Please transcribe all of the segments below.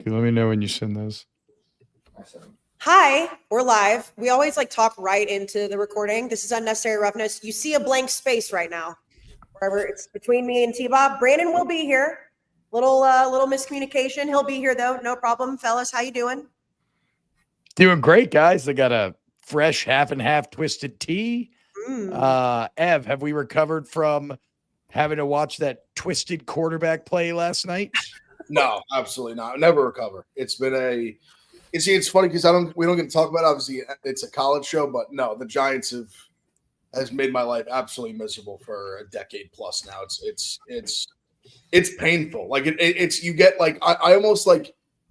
Okay, let me know when you send those. Hi, we're live. We always talk right into the recording. This is Unnecessary Roughness. You see a blank space right now, wherever it's between me and T-Bob. Brandon will be here. Little miscommunication. He'll be here though. No problem, fellas. How you doing? Doing great, guys. I got a fresh half and half twisted tea. Ev, have we recovered from having to watch that twisted quarterback play last night? No, absolutely not. Never recover. It's been it's funny because we don't get to talk about it. Obviously it's a college show, but no, the Giants has made my life absolutely miserable for a decade plus now. It's painful. It's you get I almost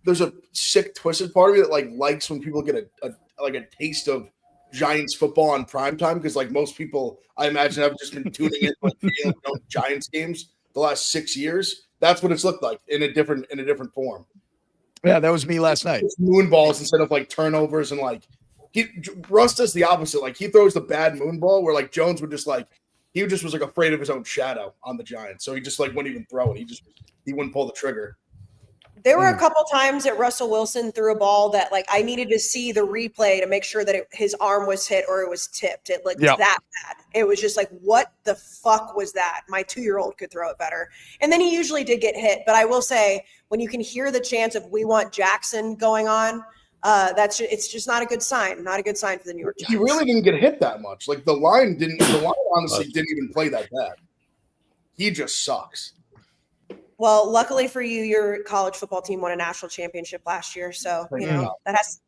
there's a sick twisted part of me that likes when people get a taste of Giants football on primetime, because most people I imagine have just been tuning in Giants games the last 6 years. That's what it's looked like in a different form. Yeah, that was me last night. It's moon balls instead of turnovers, and Russ does the opposite. He throws the bad moon ball where Jones would just he just was afraid of his own shadow on the Giants, so he just wouldn't even throw it. He wouldn't pull the trigger. There were a couple times that Russell Wilson threw a ball that I needed to see the replay to make sure that his arm was hit or it was tipped. It looked that bad. It was just what the fuck was that? My 2-year-old could throw it better. And then he usually did get hit. But I will say, when you can hear the chants of "We want Jackson" going on, it's just not a good sign. Not a good sign for the New York Giants. He really didn't get hit that much. The line honestly didn't even play that bad. He just sucks. Well, luckily for you, your college football team won a national championship last year. So, that has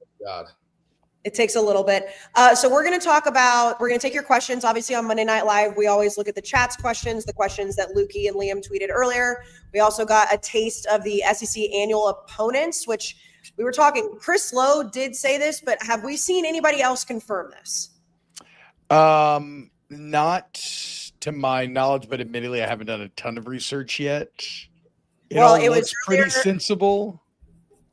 it takes a little bit. So we're going to take your questions. Obviously on Monday Night Live, we always look at the chat's questions, the questions that Lukey and Liam tweeted earlier. We also got a taste of the SEC annual opponents, which we were talking. Chris Lowe did say this, but have we seen anybody else confirm this? Not to my knowledge, but admittedly, I haven't done a ton of research yet. It was pretty sensible.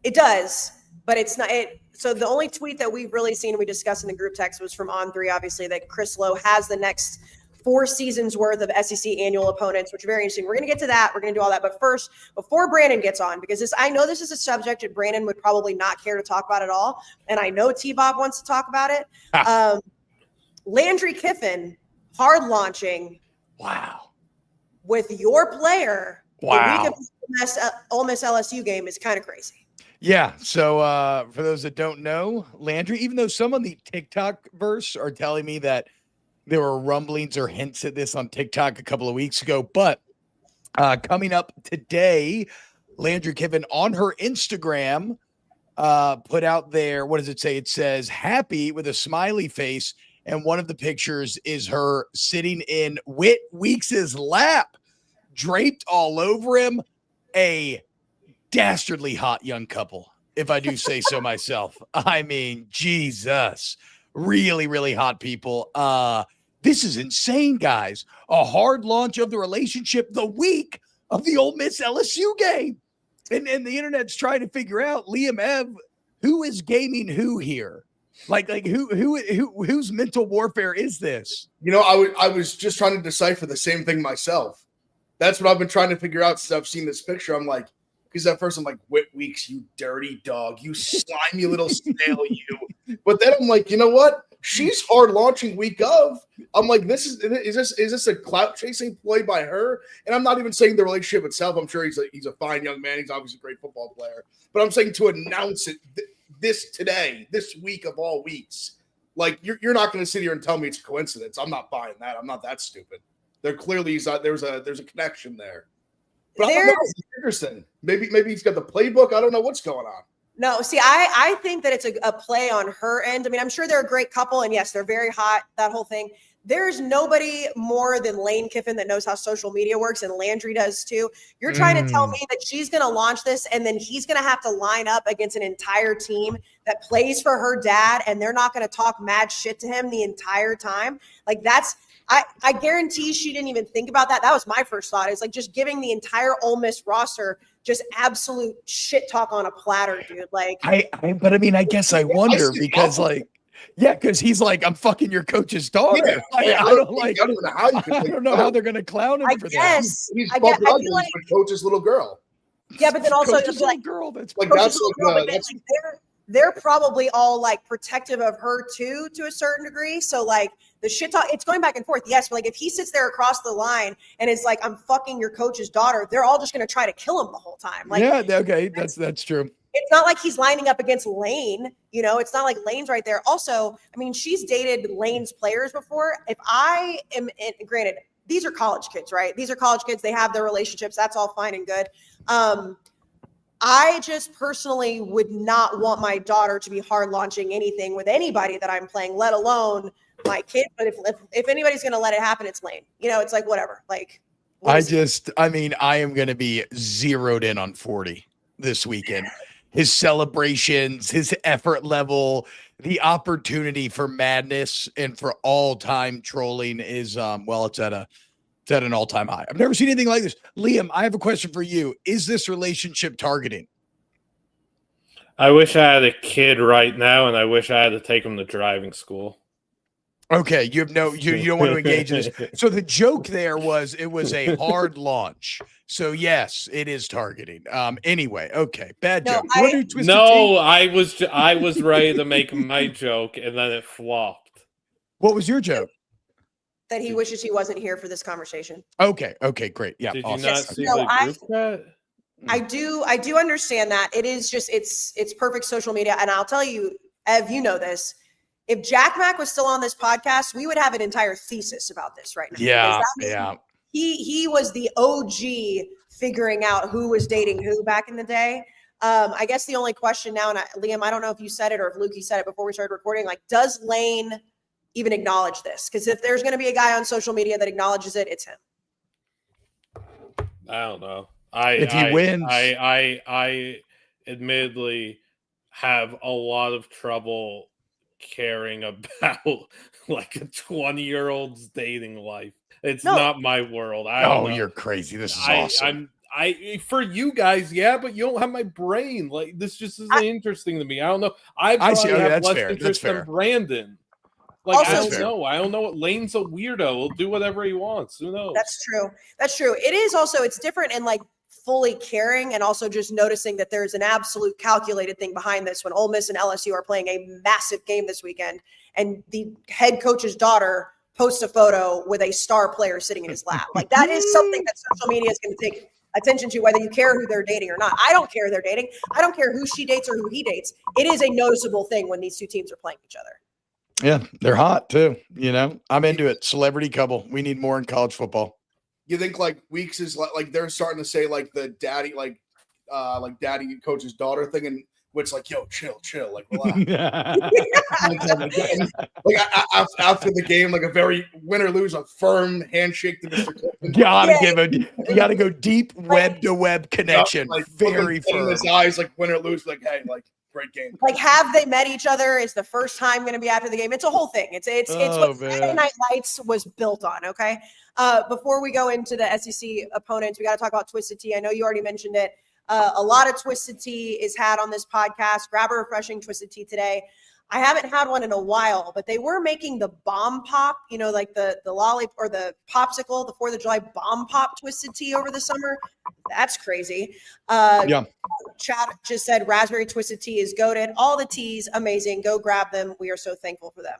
It does, but it's not it. So the only tweet that we've really seen, we discussed in the group text, was from On3, obviously, that Chris Lowe has the next 4 seasons worth of SEC annual opponents, which is very interesting. We're going to get to that. We're going to do all that. But first, before Brandon gets on, because I know this is a subject that Brandon would probably not care to talk about at all, and I know T-Bob wants to talk about it. Landry Kiffin hard launching. Wow. With your player. Wow. The week of Ole Miss LSU game is kind of crazy. Yeah. So for those that don't know, Landry, even though some on the TikTok verse are telling me that there were rumblings or hints at this on TikTok a couple of weeks ago, but coming up today, Landry Kiffin on her Instagram put out there, what does it say? It says happy with a smiley face, and one of the pictures is her sitting in Whit Weeks's lap, draped all over him. A dastardly hot young couple, if I do say so myself. I mean, Jesus, really, really hot people. This is insane, guys. A hard launch of the relationship the week of the Ole Miss LSU game. And the internet's trying to figure out, Liam, Ev, who is gaming who here? Whose mental warfare is this? I was just trying to decipher the same thing myself. That's what I've been trying to figure out since I've seen this picture. I'm because at first I'm Whit Weeks, you dirty dog, you slimy little snail, you. But then I'm you know what? She's hard launching week of. I'm is this a clout chasing ploy by her? And I'm not even saying the relationship itself. I'm sure he's a fine young man. He's obviously a great football player. But I'm saying to announce it this week of all weeks. You're not going to sit here and tell me it's a coincidence. I'm not buying that. I'm not that stupid. There clearly there's a connection there. But I don't know, it's interesting. Maybe he's got the playbook. I don't know what's going on. No, see, I think that it's a play on her end. I mean, I'm sure they're a great couple, and yes, they're very hot, that whole thing. There's nobody more than Lane Kiffin that knows how social media works, and Landry does too. You're trying to tell me that she's going to launch this, and then he's going to have to line up against an entire team that plays for her dad, and they're not going to talk mad shit to him the entire time? I guarantee she didn't even think about that. That was my first thought. It's just giving the entire Ole Miss roster just absolute shit talk on a platter, dude. I guess I wonder because because he's I'm fucking your coach's daughter. Yeah, I don't know how I don't know how they're going to clown him for that. He's the coach's little girl. Yeah, but then also Coach's it'll be like, girl. That's Like Coach's that's little like, girl, but then, like, they're probably all like protective of her too, to a certain degree. So like the shit talk, it's going back and forth. Yes, but like if he sits there across the line and is like, I'm fucking your coach's daughter, they're all just going to try to kill him the whole time. Like, yeah, okay, that's true. it's not like he's lining up against Lane. You know, it's not like Lane's right there. Also, I mean, she's dated Lane's players before. If I am, granted, these are college kids, right? These are college kids. They have their relationships. That's all fine and good. I just personally would not want my daughter to be hard launching anything with anybody that I'm playing, let alone my kid. But if anybody's going to let it happen, it's Lane. You know, it's like, whatever. Like, I am going to be zeroed in on 40 this weekend. His celebrations, his effort level, the opportunity for madness and for all-time trolling is, it's at an all-time high. I've never seen anything like this. Liam, I have a question for you. Is this relationship targeting? I wish I had a kid right now, and I wish I had to take him to driving school. Okay, you don't want to engage in this. So the joke there was it was a hard launch. So yes, it is targeting. Anyway, okay, bad joke. I was ready to make my joke, and then it flopped. What was your joke? That he wishes he wasn't here for this conversation. Okay, great. Yeah. Did awesome. you not see the group chat? I do understand that. It is just it's perfect social media. And I'll tell you, Ev, you know this. If Jack Mack was still on this podcast, we would have an entire thesis about this right now. Yeah. He was the OG figuring out who was dating who back in the day. I guess the only question now, and Liam, I don't know if you said it or if Lukey said it before we started recording, like, does Lane even acknowledge this? Because if there's going to be a guy on social media that acknowledges it, it's him. I don't know. If he wins, I admittedly have a lot of trouble caring about like a 20-year-old's dating life. It's not my world. You're crazy. This is awesome. For you guys, yeah, but you don't have my brain. Like, this just isn't interesting to me. I don't know. I see. Have less interest than Brandon. Like, also, I don't know. Lane's a weirdo. He'll do whatever he wants. Who knows? That's true. It is also, it's different in like fully caring and also just noticing that there's an absolute calculated thing behind this when Ole Miss and LSU are playing a massive game this weekend and the head coach's daughter posts a photo with a star player sitting in his lap. Like, that is something that social media is going to take attention to, whether you care who they're dating or not. I don't care who they're dating. I don't care who she dates or who he dates. It is a noticeable thing when these two teams are playing each other. Yeah, they're hot too. You know, I'm into it. Celebrity couple. We need more in college football. You think like Weeks is like they're starting to say like the daddy daddy coach's daughter thing, and which like, yo, chill, like relax. After the game, like a very win or lose, a firm handshake to Mr. Clifton. You gotta go deep web to web connection. Like, very firm. In his eyes, like win or lose, like, hey, like, great game. Like, have they met each other? Is the first time going to be after the game? It's a whole thing. It's what Saturday Night Lights was built on. Okay. Before we go into the SEC opponents, we got to talk about Twisted Tea. I know you already mentioned it. A lot of Twisted Tea is had on this podcast. Grab a refreshing Twisted Tea today. I haven't had one in a while, but they were making the bomb pop, you know, like the lolly or the popsicle, the 4th of July bomb pop Twisted Tea over the summer. That's crazy. Chat just said raspberry Twisted Tea is goated. All the teas, amazing. Go grab them. We are so thankful for them.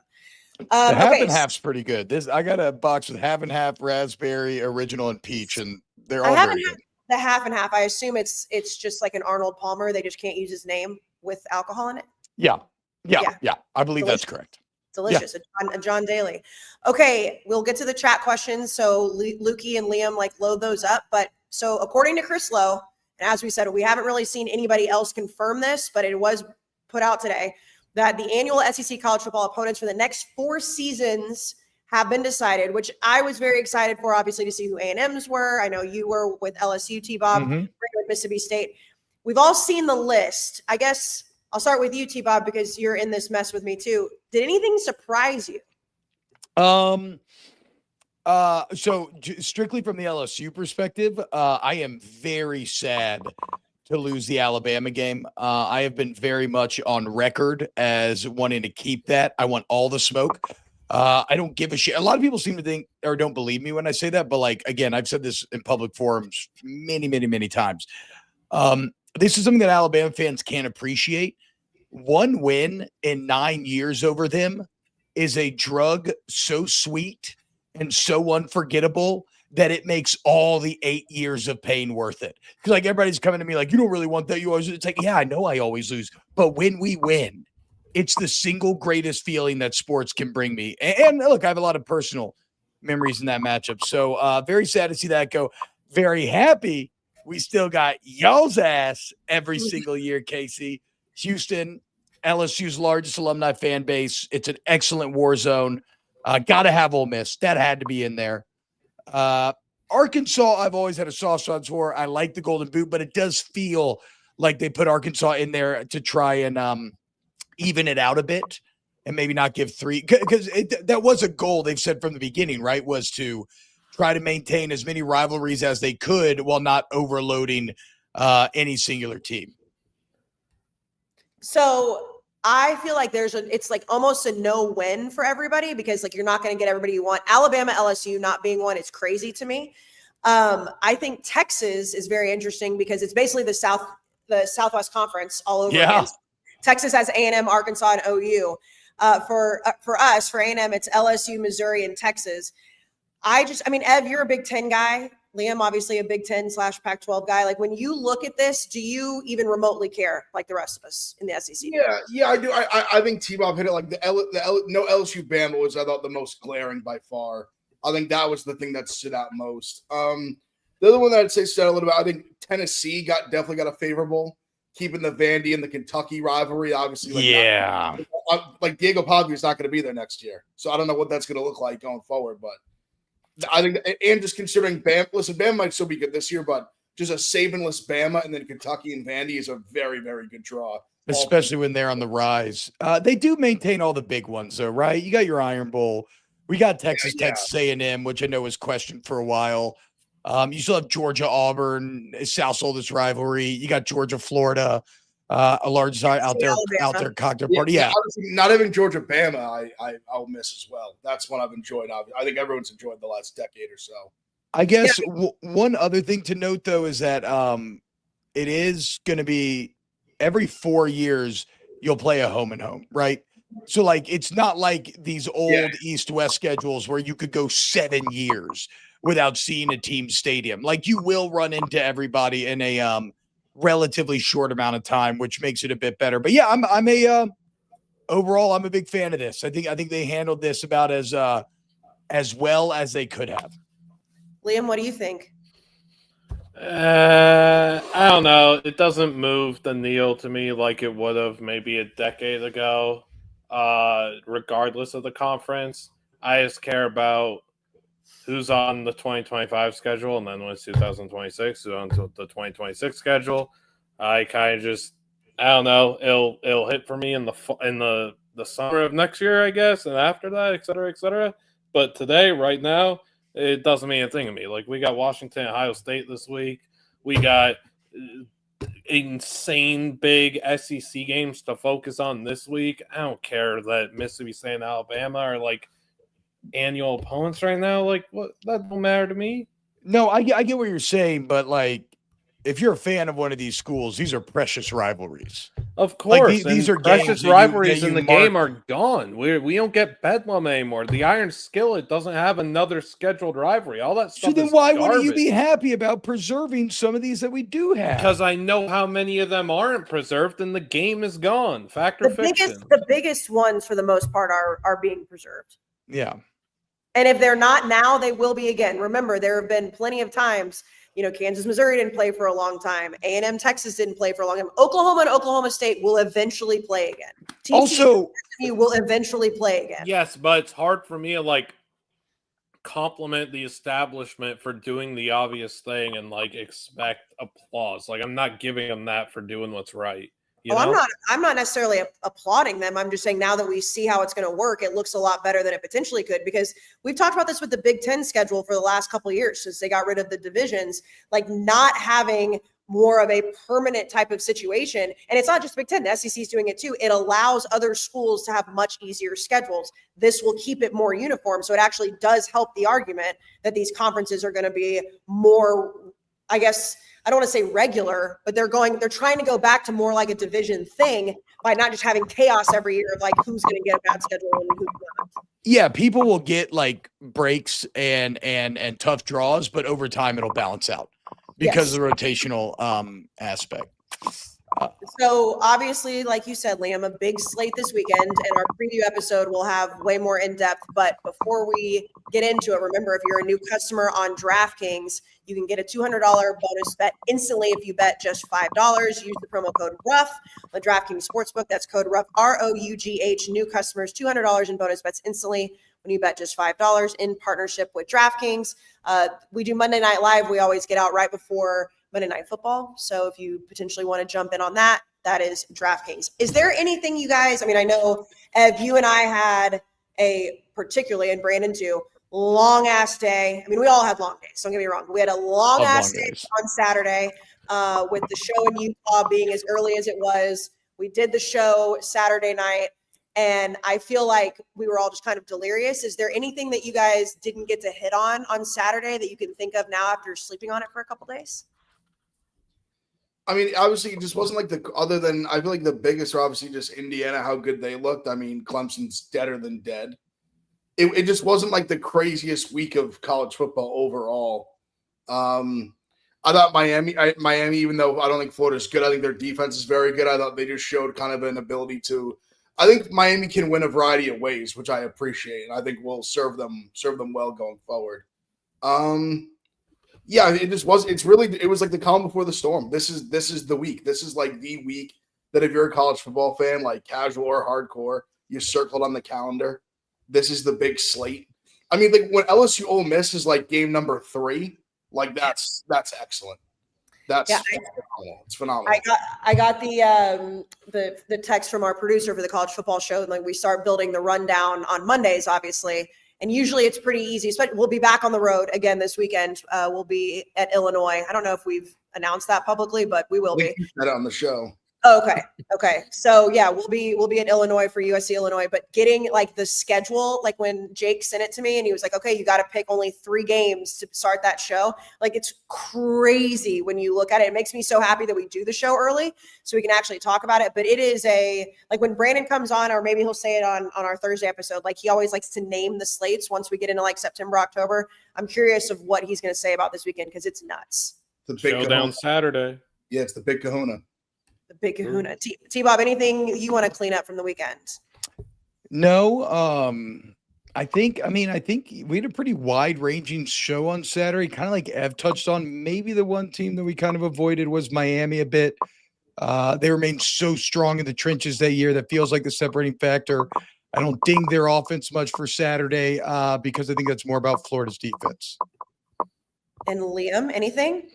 The half and half's pretty good. I got a box with half and half raspberry, original, and peach, and they're all very good. The half and half. I assume it's just like an Arnold Palmer. They just can't use his name with alcohol in it. Yeah. I believe Delicious. That's correct. Delicious. A John Daly. Okay, we'll get to the chat questions. So Lukey and Liam, like, load those up. But so according to Chris Lowe, and as we said, we haven't really seen anybody else confirm this, but it was put out today that the annual SEC college football opponents for the next 4 seasons have been decided, which I was very excited for, obviously, to see who A&M's were. I know you were with LSU, T-Bob, with Mississippi State. We've all seen the list. I guess I'll start with you, T-Bob, because you're in this mess with me too. Did anything surprise you? So strictly from the LSU perspective, I am very sad to lose the Alabama game. I have been very much on record as wanting to keep that. I want all the smoke. I don't give a shit. A lot of people seem to think or don't believe me when I say that, but like, again, I've said this in public forums many, many, many times. This is something that Alabama fans can't appreciate. One win in 9 years over them is a drug so sweet and so unforgettable that it makes all the 8 years of pain worth it. Because like everybody's coming to me like, you don't really want that. You always, it's like, yeah, I know I always lose, but when we win, it's the single greatest feeling that sports can bring me. And look, I have a lot of personal memories in that matchup. So very sad to see that go. Very happy we still got y'all's ass every single year, Kayce. Houston, LSU's largest alumni fan base. It's an excellent war zone. Got to have Ole Miss. That had to be in there. Arkansas, I've always had a soft spot for. I like the Golden Boot, but it does feel like they put Arkansas in there to try and even it out a bit and maybe not give three. Because that was a goal they've said from the beginning, right, was to try to maintain as many rivalries as they could while not overloading any singular team. So I feel like it's like almost a no win for everybody because like you're not going to get everybody you want. Alabama, LSU not being one, it's crazy to me. I think Texas is very interesting because it's basically the Southwest Conference all over again. Texas has A&M, Arkansas, and OU. For us, for A&M, it's LSU, Missouri, and Texas. Ev, you're a Big Ten guy. Liam, obviously a Big Ten / Pac-12 guy. Like when you look at this, do you even remotely care like the rest of us in the SEC? Yeah, I do. I think T-Bob hit it like no LSU Bama was, I thought, the most glaring by far. I think that was the thing that stood out most. The other one that I'd say stood out a little bit, I think Tennessee definitely got a favorable, keeping the Vandy and the Kentucky rivalry. Obviously, like Diego Pavia is not going to be there next year, so I don't know what that's going to look like going forward, but. I think, and just considering Bama, listen, Bama might still be good this year, but just a Sabanless Bama and then Kentucky and Vandy is a very, very good draw. Especially when they're on the rise. They do maintain all the big ones, though, right? You got your Iron Bowl. We got Texas A&M, which I know was questioned for a while. You still have Georgia, Auburn, South's oldest rivalry. You got Georgia, Florida. A large side out there cocktail party. Yeah. Not having Georgia Bama, I'll miss as well. That's what I've enjoyed. I think everyone's enjoyed the last decade or so. I guess one other thing to note though is that it is going to be every 4 years you'll play a home and home, right? So like it's not like these old East-West schedules where you could go 7 years without seeing a team stadium. Like you will run into everybody in a relatively short amount of time, which makes it a bit better. But yeah, overall I'm a big fan of this. I think they handled this about as well as they could have. Liam, what do you think? I don't know. It doesn't move the needle to me like it would have maybe a decade ago. Regardless of the conference, I just care about who's on the 2025 schedule, and then when it's 2026, who's on the 2026 schedule. I kind of just, I don't know. It'll hit for me in the summer of next year, I guess, and after that, et cetera, et cetera. But today, right now, it doesn't mean a thing to me. Like we got Washington, Ohio State this week. We got insane big SEC games to focus on this week. I don't care that Mississippi State and Alabama are like annual opponents right now. Like what, that don't matter to me. No, I get what you're saying, but like if you're a fan of one of these schools, these are precious rivalries. Of course, like, these are precious rivalries in the game are gone. We don't get Bedlam anymore. The Iron Skillet doesn't have another scheduled rivalry. All that stuff. So then, why wouldn't you be happy about preserving some of these that we do have? Because I know how many of them aren't preserved, and the game is gone. Fact or fiction? The biggest ones, for the most part, are being preserved. Yeah. And if they're not now, they will be again. Remember, there have been plenty of times, Kansas, Missouri didn't play for a long time. A&M, Texas didn't play for a long time. Oklahoma and Oklahoma State will eventually play again. Also, TCU will eventually play again. Yes, but it's hard for me to compliment the establishment for doing the obvious thing and expect applause. I'm not giving them that for doing what's right. I'm not necessarily applauding them. I'm just saying now that we see how it's going to work, it looks a lot better than it potentially could, because we've talked about this with the Big Ten schedule for the last couple of years since they got rid of the divisions, not having more of a permanent type of situation. And it's not just Big Ten. The SEC is doing it too. It allows other schools to have much easier schedules. This will keep it more uniform. So it actually does help the argument that these conferences are going to be more I guess I don't want to say regular, but they're trying to go back to more like a division thing by not just having chaos every year of like who's going to get a bad schedule and who's not. Yeah, people will get like breaks and tough draws, but over time it'll balance out because of the rotational aspect. So obviously, like you said, Liam, a big slate this weekend, and our preview episode will have way more in depth. But before we get into it, remember, if you're a new customer on DraftKings, you can get a $200 bonus bet instantly if you bet just $5. Use the promo code RUFF on the DraftKings Sportsbook. That's code RUFF, ROUGH. New customers, $200 in bonus bets instantly when you bet just $5 in partnership with DraftKings. We do Monday Night Live. We always get out right before Monday Night Football. So if you potentially want to jump in on that, that is DraftKings. Is there anything you guys, I mean, I know, Ev, you and I had particularly, and Brandon too, long ass day. I mean, we all had long days, don't get me wrong. We had a long ass day on Saturday with the show in Utah being as early as it was. We did the show Saturday night, and I feel like we were all just kind of delirious. Is there anything that you guys didn't get to hit on Saturday that you can think of now after sleeping on it for a couple days? I mean, obviously, it just wasn't like other than I feel like the biggest are obviously just Indiana, how good they looked. I mean, Clemson's deader than dead. It just wasn't like the craziest week of college football overall. I thought Miami, even though I don't think Florida's good, I think their defense is very good. I thought they just showed kind of an ability to. I think Miami can win a variety of ways, which I appreciate, and I think will serve them well going forward. Yeah, it just was. It was like the calm before the storm. This is the week. This is like the week that if you're a college football fan, like casual or hardcore, you circled on the calendar. This is the big slate. I mean, like when LSU Ole Miss is like game number 3, like that's excellent. That's phenomenal. It's phenomenal. I got the text from our producer for the college football show, and like we start building the rundown on Mondays, obviously. And usually it's pretty easy. We'll be back on the road again this weekend. We'll be at Illinois. I don't know if we've announced that publicly, but we will be. That on the show. Oh, okay. So yeah, we'll be at Illinois for USC Illinois. But getting like the schedule, like when Jake sent it to me and he was like, "Okay, you got to pick only 3 games to start that show." Like it's crazy when you look at it. It makes me so happy that we do the show early so we can actually talk about it. But it is like when Brandon comes on, or maybe he'll say it on our Thursday episode. Like he always likes to name the slates once we get into like September, October. I'm curious of what he's going to say about this weekend because it's nuts. The big showdown Saturday. Yeah, it's the big kahuna. The big kahuna. T-Bob, anything you want to clean up from the weekend? No. I think we had a pretty wide-ranging show on Saturday, kind of like Ev touched on. Maybe the one team that we kind of avoided was Miami a bit. They remain so strong in the trenches that year. That feels like the separating factor. I don't ding their offense much for Saturday because I think that's more about Florida's defense. And Liam, anything?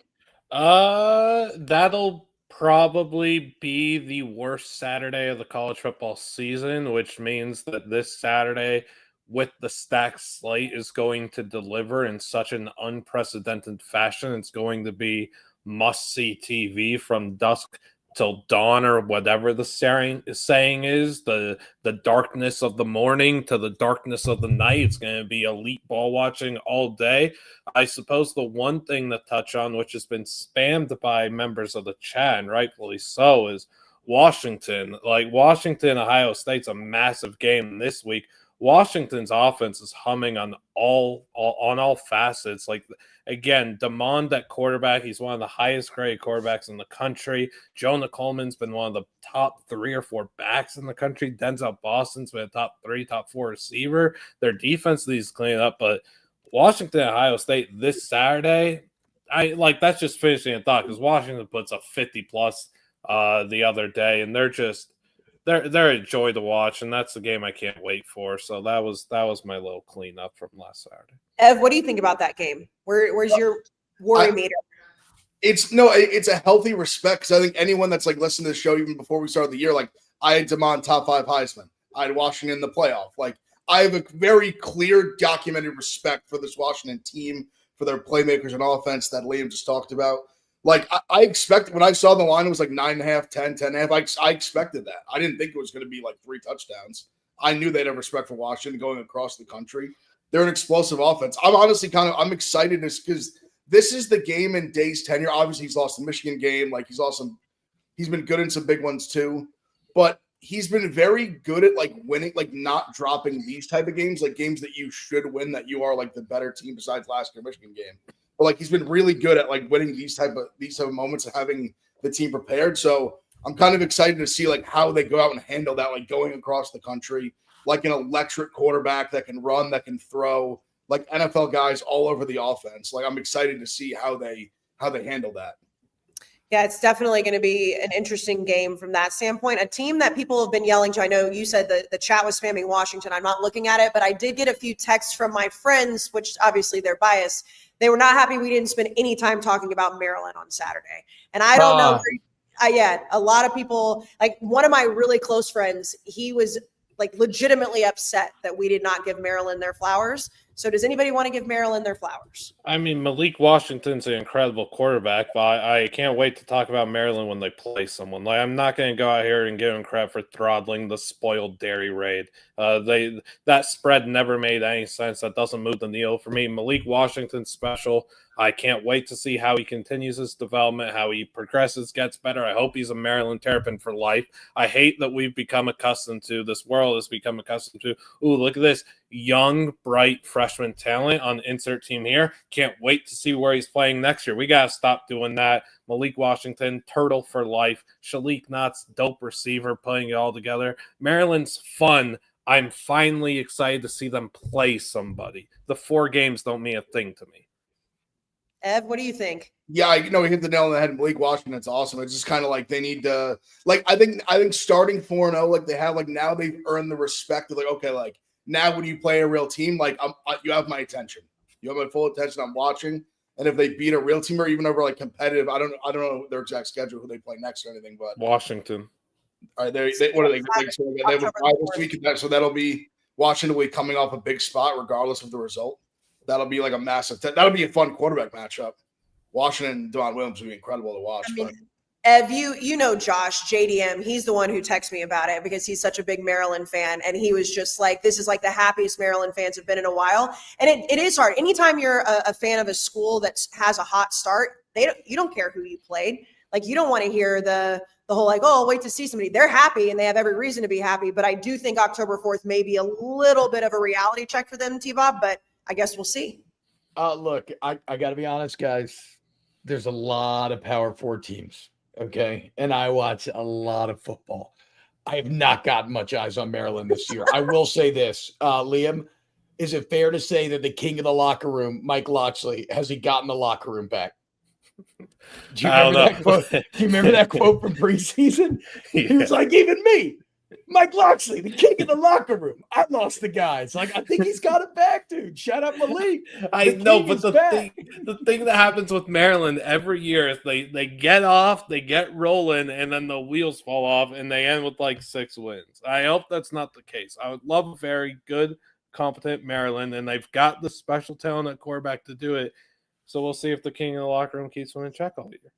That'll probably be the worst Saturday of the college football season, which means that this Saturday with the stacked slate is going to deliver in such an unprecedented fashion. It's going to be must-see TV from dusk till dawn, or whatever the saying is, the darkness of the morning to the darkness of the night. It's going to be elite ball watching all day. I suppose the one thing to touch on, which has been spammed by members of the chat, and rightfully so, is Washington. Like Washington, Ohio State's a massive game this week. Washington's offense is humming on all facets. Like, again, DeMond at quarterback, he's one of the highest grade quarterbacks in the country. Jonah Coleman's been one of the top 3 or 4 backs in the country. Denzel Boston's been a top 3, top 4 receiver. Their defense needs to clean up, but Washington, Ohio State this Saturday, that's just finishing a thought because Washington puts a 50+ the other day, and they're a joy to watch, and that's the game I can't wait for. So that was my little cleanup from last Saturday. Ev, what do you think about that game? Where's your worry meter? It's a healthy respect because I think anyone that's like listened to the show even before we started the year, like I had DeMond top 5 Heisman, I had Washington in the playoff. Like I have a very clear documented respect for this Washington team, for their playmakers and offense that Liam just talked about. Like, I expected, when I saw the line, it was like 9.5, 10, 10.5. I expected that. I didn't think it was going to be like 3 touchdowns. I knew they'd have respect for Washington going across the country. They're an explosive offense. I'm honestly I'm excited because this is the game in Day's tenure. Obviously, he's lost the Michigan game. Like, he's been good in some big ones too, but he's been very good at like winning, like not dropping these type of games, like games that you should win, that you are like the better team besides last year Michigan game. But like, he's been really good at like winning these type of moments and having the team prepared. So I'm kind of excited to see like how they go out and handle that, like going across the country, like an electric quarterback that can run, that can throw, like NFL guys all over the offense. Like, I'm excited to see how they handle that. Yeah, it's definitely going to be an interesting game from that standpoint. A team that people have been yelling to. I know you said the chat was spamming Washington. I'm not looking at it, but I did get a few texts from my friends, which obviously they're biased. They were not happy we didn't spend any time talking about Maryland on Saturday. And I don't know. Yeah, a lot of people, like one of my really close friends, he was like legitimately upset that we did not give Maryland their flowers. So does anybody want to give Maryland their flowers? I mean, Malik Washington's an incredible quarterback, but I can't wait to talk about Maryland when they play someone. Like, I'm not going to go out here and give them credit for throttling the spoiled dairy raid. That spread never made any sense. That doesn't move the needle for me. Malik Washington's special. I can't wait to see how he continues his development, how he progresses, gets better. I hope he's a Maryland Terrapin for life. I hate that we've become accustomed to, this world has become accustomed to, ooh, look at this young, bright freshman talent on insert team here. Can't wait to see where he's playing next year. We got to stop doing that. Malik Washington, turtle for life. Shalik Knott's dope receiver, putting it all together. Maryland's fun. I'm finally excited to see them play somebody. The 4 games don't mean a thing to me. Ev, what do you think? Yeah, we hit the nail on the head. Malik Washington's awesome. It's just kind of like they need to, like, I think starting 4-0, like they have, like now they've earned the respect of like, okay, like now when you play a real team, like you have my attention. You have my full attention. I'm watching. And if they beat a real team or even over like competitive, I don't know their exact schedule, who they play next or anything, but Washington. All right, what are they? So they have a bye this week, so that'll be Washington will be coming off a big spot regardless of the result. That'll be like a massive. That'll be a fun quarterback matchup. Washington and Devon Williams will be incredible to watch. I mean, Ev, you know Josh, JDM, he's the one who texted me about it because he's such a big Maryland fan. And he was just like, this is like the happiest Maryland fans have been in a while. And it is hard. Anytime you're a fan of a school that has a hot start, you don't care who you played. Like, you don't want to hear the whole like, oh, I'll wait to see somebody. They're happy and they have every reason to be happy. But I do think October 4th may be a little bit of a reality check for them, T-Bob, but I guess we'll see. Look, I got to be honest, guys. There's a lot of Power 4 teams, okay? And I watch a lot of football. I have not gotten much eyes on Maryland this year. I will say this, Liam, is it fair to say that the king of the locker room, Mike Locksley, has he gotten the locker room back? Do you remember that quote? Do you remember that quote from preseason? Yeah. He was like, even me, Mike Locksley, the king of the locker room. I lost the guys. Like, I think he's got it back, dude. Shout out Malik. I know, but the thing that happens with Maryland every year is they get off, they get rolling, and then the wheels fall off, and they end with like 6 wins. I hope that's not the case. I would love a very good, competent Maryland, and they've got the special talent at quarterback to do it. So we'll see if the king of the locker room keeps winning check all year.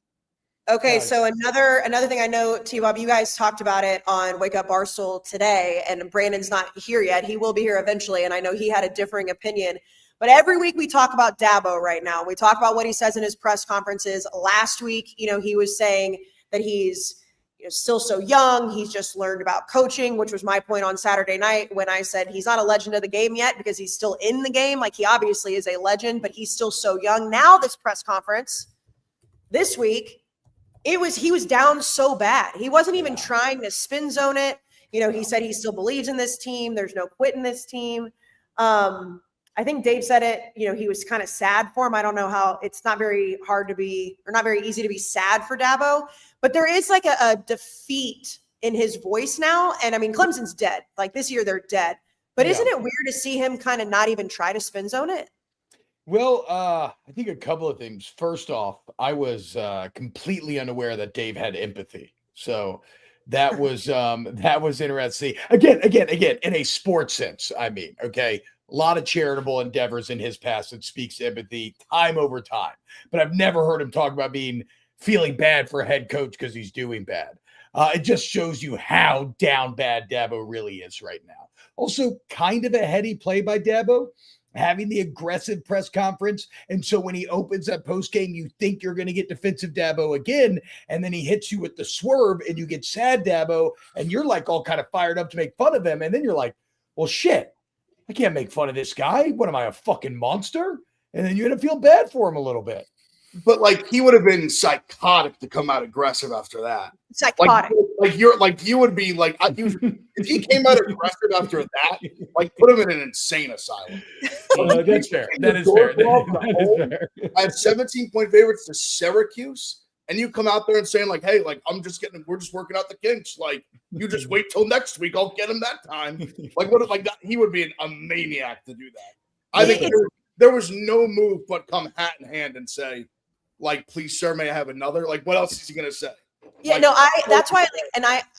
Okay, so another thing I know, T-Bob, you guys talked about it on Wake Up Barstool today, and Brandon's not here yet. He will be here eventually, and I know he had a differing opinion. But every week we talk about Dabo right now. We talk about what he says in his press conferences. Last week, he was saying that he's still so young. He's just learned about coaching, which was my point on Saturday night when I said he's not a legend of the game yet because he's still in the game. Like, he obviously is a legend, but he's still so young. Now this press conference this week, he was down so bad. He wasn't even trying to spin zone it. He said he still believes in this team. There's no quit in this team. I think Dave said it, he was kind of sad for him. I don't know how. It's not very hard to be, or not very easy to be sad for Dabo, but there is like a defeat in his voice now. And I mean, Clemson's dead. Like, this year they're dead. But isn't it weird to see him kind of not even try to spin zone it? Well, I think a couple of things. First off, I was completely unaware that Dave had empathy. So that was interesting. Again, in a sports sense, I mean, okay. A lot of charitable endeavors in his past that speaks to empathy time over time. But I've never heard him talk about feeling bad for a head coach because he's doing bad. It just shows you how down bad Dabo really is right now. Also, kind of a heady play by Dabo. having the aggressive press conference. And so when he opens that post game, you think you're going to get defensive Dabo again. And then he hits you with the swerve and you get sad Dabo. And you're like all kind of fired up to make fun of him. And then you're like, well, shit, I can't make fun of this guy. What am I, a fucking monster? And then you're going to feel bad for him a little bit. But like he would have been psychotic to come out aggressive after that. Psychotic. You would be like, if he came out aggressive after that, like put him in an insane asylum. That's fair. That is fair. That is fair. I have 17-point favorites to Syracuse, and you come out there and saying like, hey, like we're just working out the kinks. Like you just wait till next week, I'll get him that time. Like what? Like that, he would be a maniac to do that. I think there was no move but come hat in hand and say, like, please, sir, may I have another? Like, what else is he going to say? Yeah, like, no, that's why,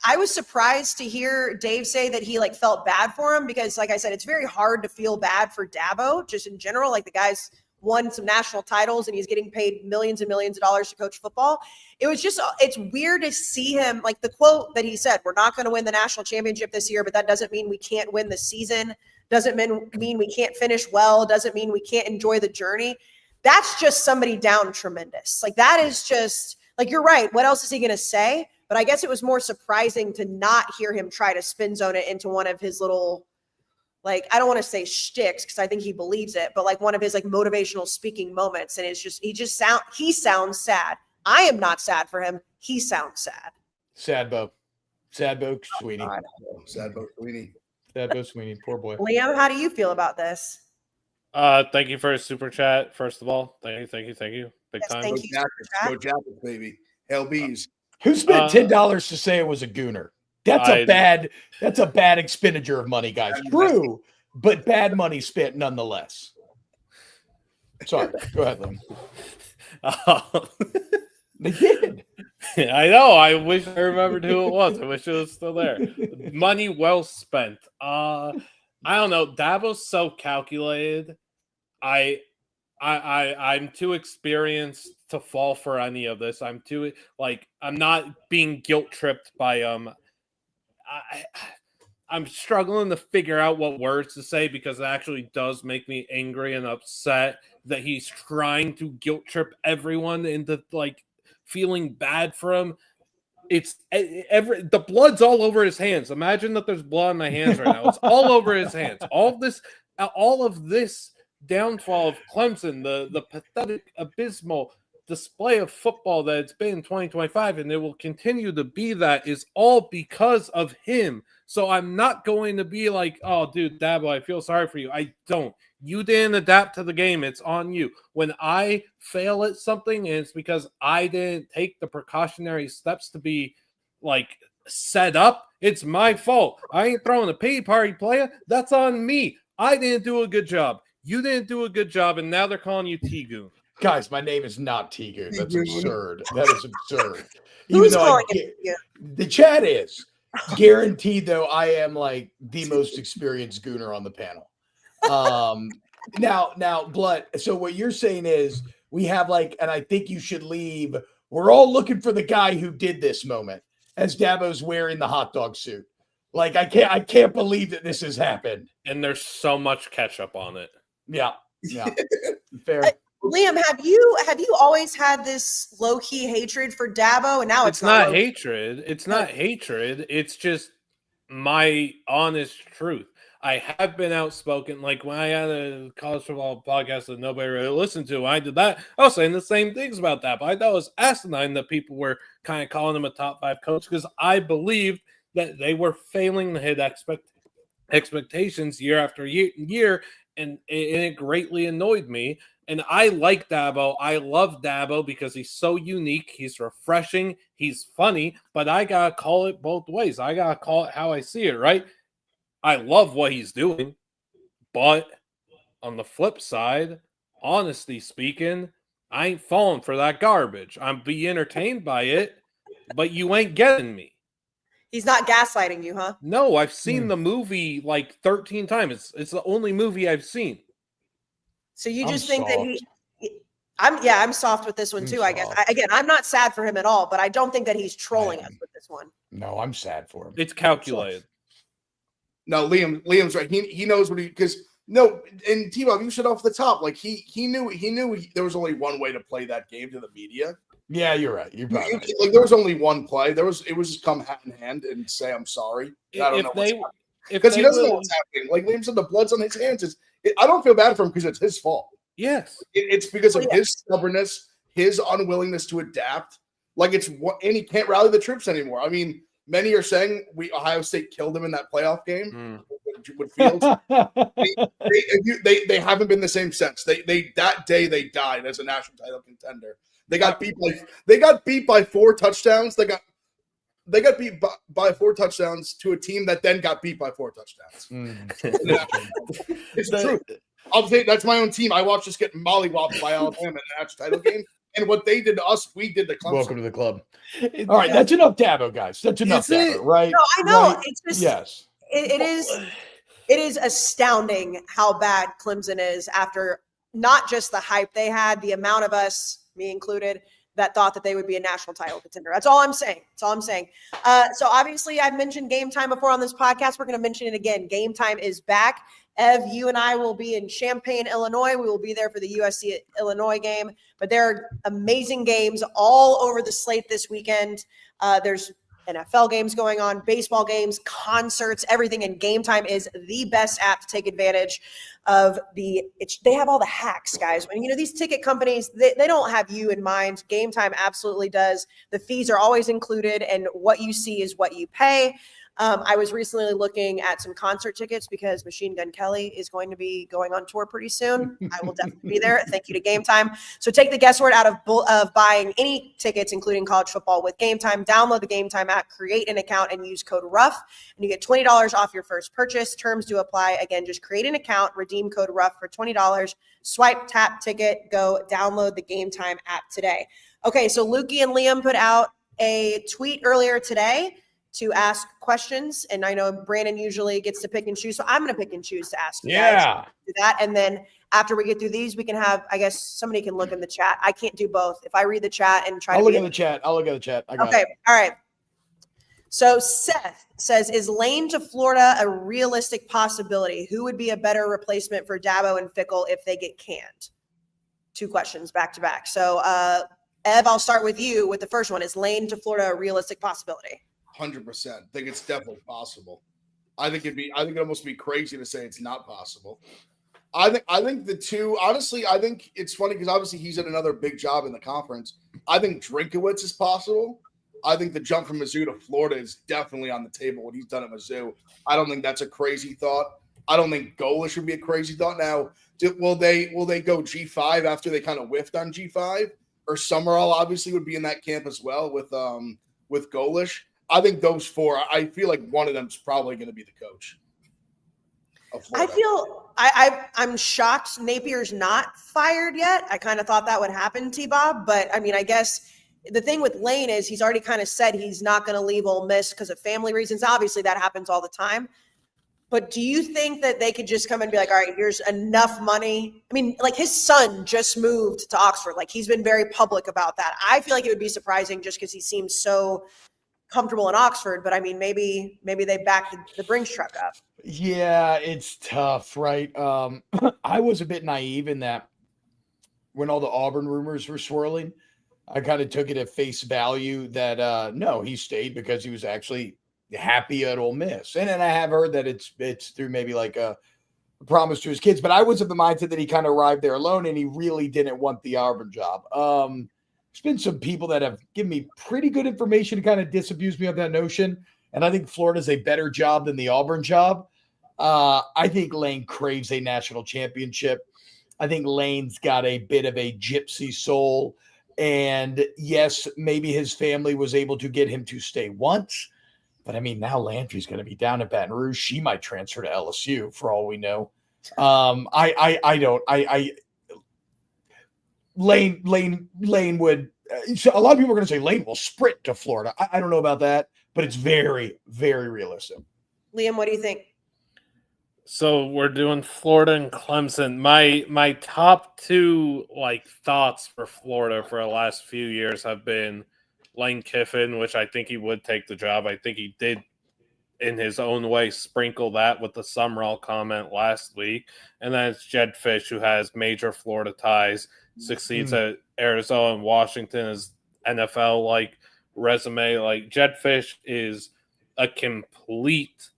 I was surprised to hear Dave say that he like felt bad for him because, like I said, it's very hard to feel bad for Dabo just in general. Like the guy's won some national titles and he's getting paid millions and millions of dollars to coach football. It's weird to see him, like the quote that he said, we're not going to win the national championship this year, but that doesn't mean we can't win the season. Doesn't mean we can't finish well. Doesn't mean we can't enjoy the journey. That's just somebody down tremendous. Like that is just like, you're right. What else is he going to say? But I guess it was more surprising to not hear him try to spin zone it into one of his little, like, I don't want to say shticks because I think he believes it, but like one of his like motivational speaking moments. And it's just, he sounds sad. I am not sad for him. He sounds sad. Sad Bo Sweeney. Sad Bo Sweeney. Sad Bo Sweeney. Poor boy. Liam, how do you feel about this? Thank you for a super chat. First of all, thank you, big Yes, time. thank you. Go Jackets, baby. Hail bees. Who spent $10 to say it was a gooner? That's a bad expenditure of money, guys. True, but bad money spent nonetheless. Sorry, go ahead, Liam. They did. I know. I wish I remembered who it was. I wish it was still there. Money well spent. I don't know. Dabo's so calculated. I'm too experienced to fall for any of this. I'm not being guilt tripped by I'm struggling to figure out what words to say because it actually does make me angry and upset that he's trying to guilt trip everyone into like feeling bad for him. It's the blood's all over his hands. Imagine that there's blood on my hands right now. It's all over his hands. All of this downfall of Clemson, the pathetic, abysmal display of football that it's been in 2025, and it will continue to be that, is all because of him. So I'm not going to be like, oh, dude, Dabo, I feel sorry for you. I don't. You didn't adapt to the game. It's on you. When I fail at something, it's because I didn't take the precautionary steps to be like set up. It's my fault. I ain't throwing a pity party, player. That's on me. I didn't do a good job. You didn't do a good job, and now they're calling you T-Goon. Guys, my name is not T-Goon. That's absurd. That is absurd. Who's calling it T-Goon? The chat is. Guaranteed, though, I am like the most experienced gooner on the panel. Now, Blood. So what you're saying is we have like, and I think you should leave. We're all looking for the guy who did this moment as Dabo's wearing the hot dog suit. Like I can't believe that this has happened. And there's so much ketchup on it. Yeah. Fair. Liam, have you always had this low-key hatred for Dabo, and now it's not hatred. It's not hatred. It's just my honest truth. I have been outspoken. Like when I had a college football podcast that nobody really listened to, when I did that, I was saying the same things about that. But I thought it was asinine that people were kind of calling him a top 5 coach because I believed that they were failing to hit expectations year after year, and it greatly annoyed me. And I like Dabo. I love Dabo because he's so unique. He's refreshing. He's funny. But I got to call it both ways. I got to call it how I see it, right? I love what he's doing. But on the flip side, honestly speaking, I ain't falling for that garbage. I'm be entertained by it, but you ain't getting me. He's not gaslighting you, huh? No, I've seen the movie like 13 times. It's the only movie I've seen. So you just think that I'm soft with this one too, I guess. I'm not sad for him at all, but I don't think that he's trolling us with this one. No, I'm sad for him. It's calculated. No, Liam's right. He knows what because No, and T-Bob, you said off the top, like he knew there was only one way to play that game to the media. Yeah, you're right. You're probably right. Like there was only one play. It was just come hat in hand and say I'm sorry. I don't know what's happening because he doesn't know what's happening. Like Liam said, the blood's on his hands. I don't feel bad for him because it's his fault. Yes, it's because of his stubbornness, his unwillingness to adapt. Like and he can't rally the troops anymore. I mean, many are saying Ohio State killed him in that playoff game with Fields. they haven't been the same since. They that day they died as a national title contender. They got beat by 4 touchdowns. They got beat by 4 touchdowns to a team that then got beat by 4 touchdowns. It's true. I'll say that's my own team. I watched us get mollywopped by Alabama in the national title game. And what they did to us, we did to Clemson. Welcome to the club. All right, that's enough Dabo, guys. That's enough Dabo, right? No, I know. Right? It's just yes. It is astounding how bad Clemson is after not just the hype they had, the amount of us, me included, that thought that they would be a national title contender. That's all I'm saying. So obviously I've mentioned Game Time before on this podcast. We're going to mention it again. Game Time is back. Ev, you and I will be in Champaign, Illinois. We will be there for the USC Illinois game. But there are amazing games all over the slate this weekend. There's NFL games going on, baseball games, concerts, everything. And Game Time is the best app to take advantage of they have all the hacks, guys. When these ticket companies, they don't have you in mind. Game Time absolutely does. The fees are always included, and what you see is what you pay. I was recently looking at some concert tickets because Machine Gun Kelly is going to be going on tour pretty soon. I will definitely be there. Thank you to Game Time. So take the guesswork out of buying any tickets, including college football, with Game Time. Download the Game Time app, create an account, and use code RUFF, and you get $20 off your first purchase. Terms do apply. Again, just create an account, redeem code RUFF for $20. Swipe, tap, ticket, go download the Game Time app today. Okay, so Lukey and Liam put out a tweet earlier today to ask questions, and I know Brandon usually gets to pick and choose, so I'm going to pick and choose to ask you guys do that. And then after we get through these, we can have, I guess somebody can look in the chat. I can't do both. If I read the chat and try I'll to look at the chat. I got it. All right. So Seth says, is Lane to Florida a realistic possibility? Who would be a better replacement for Dabo and Fickle if they get canned? 2 questions back to back. So Ev, I'll start with you with the first one. Is Lane to Florida a realistic possibility? 100%. I think it's definitely possible. I think it'd almost be crazy to say it's not possible. I think the two, honestly, I think it's funny because obviously he's at another big job in the conference. I think Drinkowitz is possible. I think the jump from Mizzou to Florida is definitely on the table, what he's done at Mizzou. I don't think that's a crazy thought. I don't think Golish would be a crazy thought. Now, will they go G5 after they kind of whiffed on G5? Or Summerall obviously would be in that camp as well with Golish. I think those 4, I feel like one of them is probably going to be the coach. I'm shocked Napier's not fired yet. I kind of thought that would happen, T-Bob. But, I mean, I guess the thing with Lane is he's already kind of said he's not going to leave Ole Miss because of family reasons. Obviously, that happens all the time. But do you think that they could just come and be like, all right, here's enough money? I mean, like his son just moved to Oxford. Like he's been very public about that. I feel like it would be surprising just because he seems so comfortable in Oxford, but I mean, maybe they back the Brinks truck up. Yeah, it's tough, right? I was a bit naive in that when all the Auburn rumors were swirling, I kind of took it at face value that no, he stayed because he was actually happy at Ole Miss. And then I have heard that it's through maybe like a promise to his kids, but I was of the mindset that he kind of arrived there alone and he really didn't want the Auburn job. There's been some people that have given me pretty good information to kind of disabuse me of that notion. And I think Florida's a better job than the Auburn job. I think Lane craves a national championship. I think Lane's got a bit of a gypsy soul. And yes, maybe his family was able to get him to stay once. But I mean, now Landry's going to be down at Baton Rouge. She might transfer to LSU for all we know. Lane would. So a lot of people are going to say Lane will sprint to Florida. I don't know about that, but it's very, very realistic. Liam, what do you think? So we're doing Florida and Clemson. My top 2 thoughts for Florida for the last few years have been Lane Kiffin, which I think he would take the job. I think he did in his own way, sprinkle that with the Summerall comment last week. And then it's Jedd Fisch, who has major Florida ties, succeeds at Arizona and Washington, as NFL like resume. Like Jedd Fisch is a complete.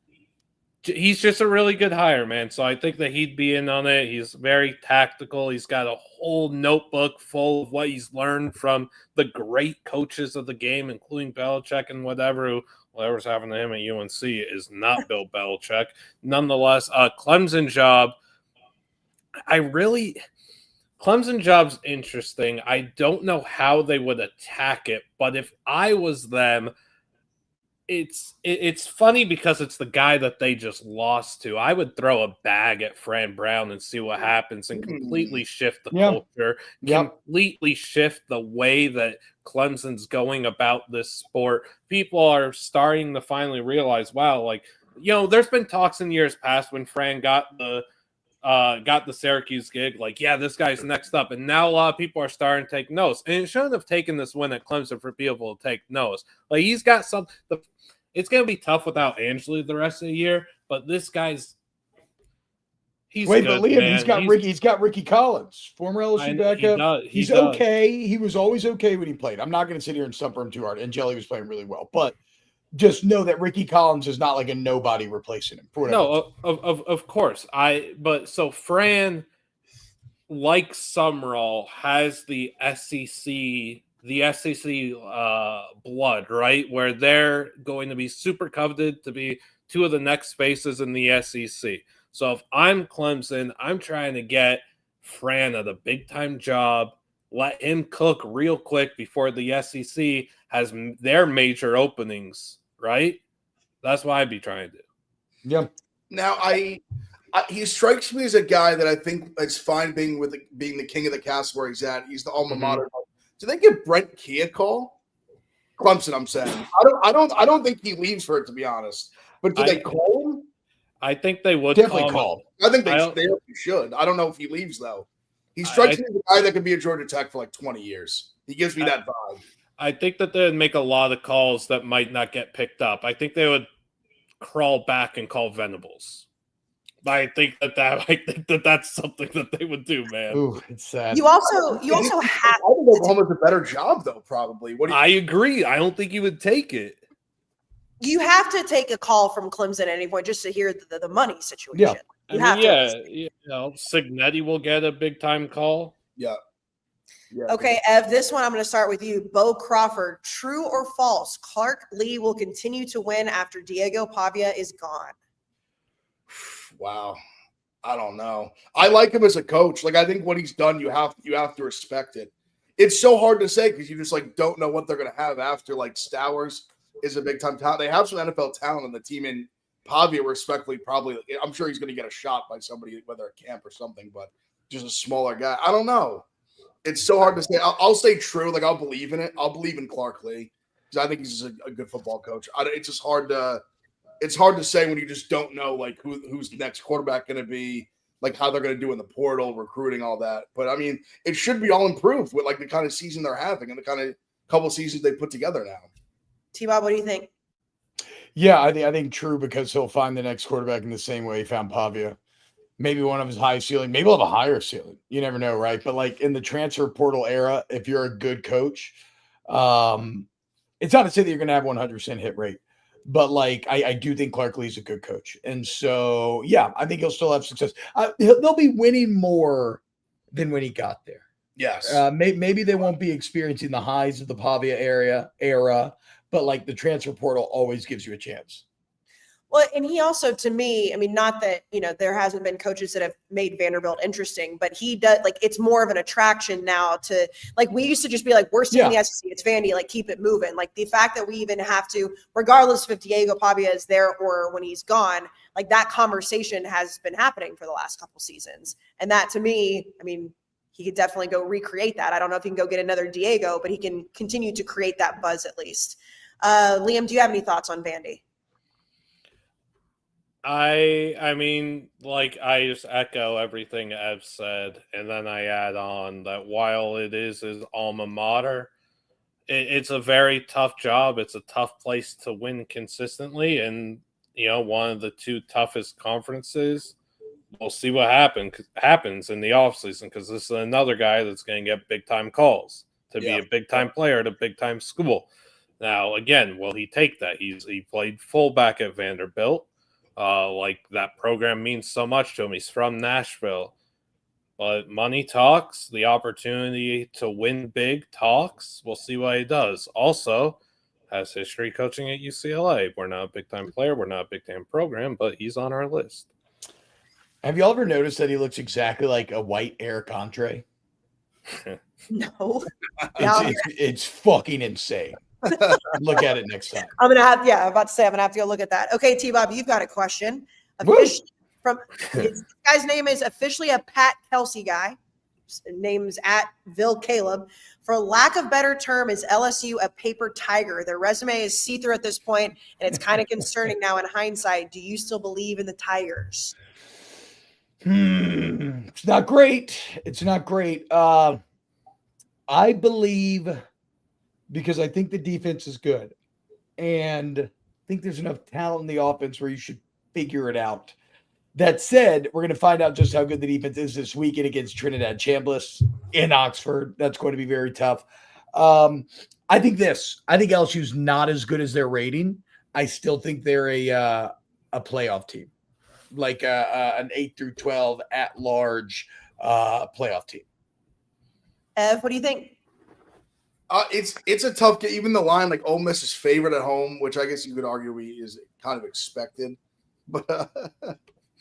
He's just a really good hire, man. So I think that he'd be in on it. He's very tactical. He's got a whole notebook full of what he's learned from the great coaches of the game, including Belichick and whatever's happened to him at UNC is not Bill Belichick. Nonetheless, Clemson job. Clemson job's interesting. I don't know how they would attack it, but if I was them, it's funny because it's the guy that they just lost to. I would throw a bag at Fran Brown and see what happens and completely shift the culture, completely shift the way that Clemson's going about this sport. People are starting to finally realize, wow, like, there's been talks in years past when Fran got the Syracuse gig, like, yeah, this guy's next up. And now a lot of people are starting to take notes. And it shouldn't have taken this win at Clemson for people to take notes. Like, he's got it's going to be tough without Angela the rest of the year, but this guy's But good, Liam, man. He's got Ricky Collins, former LSU backup. He's okay. He was always okay when he played. I'm not going to sit here and stump him too hard. And Jelly was playing really well, but just know that Ricky Collins is not like a nobody replacing him. No, of course. So Fran, like Summerall, has the SEC blood, right? Where they're going to be super coveted to be two of the next faces in the SEC. So if I'm Clemson, I'm trying to get Fran at a big time job, let him cook real quick before the SEC has their major openings, right? That's what I'd be trying to do. Yeah. Now, he strikes me as a guy that I think it's fine being the king of the castle where he's at. He's the alma mater. Do they give Brent Key a call? Clemson, I'm saying. I don't think he leaves for it, to be honest. But do they call him? I think they would definitely call. I think they should. I don't know if he leaves though. He strikes me as a guy that could be at Georgia Tech for like 20 years. He gives me that vibe. I think that they'd make a lot of calls that might not get picked up. I think they would crawl back and call Venables. I think that's something that they would do, man. Ooh, it's sad. You also have. I think Oklahoma's a better job, though. Probably. I agree. I don't think he would take it. You have to take a call from Clemson at any point just to hear the money situation. Signetti will get a big time call. Yeah. Okay, Ev, this one I'm going to start with you. Bo Crawford, true or false? Clark Lee will continue to win after Diego Pavia is gone. Wow. I don't know. I like him as a coach. Like, I think what he's done, you have to respect it. It's so hard to say because you just don't know what they're going to have after. Like, Stowers is a big time talent. They have some NFL talent on the team, and Pavia, respectfully, probably, I'm sure he's going to get a shot by somebody, whether at camp or something, but just a smaller guy. I don't know. It's so hard to say. I'll say true. Like, I'll believe in it. I'll believe in Clark Lee because I think he's just a good football coach. It's just hard to. It's hard to say when you just don't know who's the next quarterback going to be, like how they're going to do in the portal, recruiting, all that. But I mean, it should be all improved with the kind of season they're having and the kind of couple seasons they put together now. T-Bob, what do you think? Yeah, I think true because he'll find the next quarterback in the same way he found Pavia. Maybe one of his highest ceiling. Maybe he'll have a higher ceiling. You never know, right? But in the transfer portal era, if you're a good coach, it's not to say that you're going to have 100% hit rate. But I do think Clark Lee's a good coach. And so, yeah, I think he'll still have success. They'll be winning more than when he got there. Yes. Maybe they won't be experiencing the highs of the Pavia era, but the transfer portal always gives you a chance. Well, and he also, to me, I mean, not that, there hasn't been coaches that have made Vanderbilt interesting, but he does, it's more of an attraction now to, we used to just be we're still in the SEC, it's Vandy, keep it moving. The fact that we even have to, regardless if Diego Pavia is there or when he's gone, that conversation has been happening for the last couple seasons. And that, to me, I mean, he could definitely go recreate that. I don't know if he can go get another Diego, but he can continue to create that buzz at least. Liam, do you have any thoughts on Vandy? I mean, I just echo everything Ev said, and then I add on that while it is his alma mater, it's a very tough job. It's a tough place to win consistently, and one of the two toughest conferences. We'll see what happens in the offseason, because this is another guy that's going to get big-time calls to be a big-time player at a big-time school. Now, again, will he take that? He played fullback at Vanderbilt. That program means so much to him. He's from Nashville. But money talks. The opportunity to win big talks. We'll see what he does. Also, has history coaching at UCLA. We're not a big-time player. We're not a big-time program, but he's on our list. Have you ever noticed that he looks exactly like a white Eric Andre? No. It's fucking insane. Look at it next time. I'm about to go look at that. Okay, T-Bob, you've got a question. This guy's name is officially a Pat Kelsey guy. Name's at Vil Caleb. For lack of better term, is LSU a paper tiger? Their resume is see-through at this point, and it's kind of concerning now in hindsight. Do you still believe in the Tigers? It's not great. It's not great. I believe, because I think the defense is good, and I think there's enough talent in the offense where you should figure it out. That said, we're going to find out just how good the defense is this weekend against Trinidad Chambliss in Oxford. That's going to be very tough. I think LSU's not as good as their rating. I still think they're a playoff team, like an 8 through 12 at large playoff team. Ev, what do you think? It's a tough game. Even the line, like Ole Miss is favorite at home, which I guess you could argue is kind of expected. But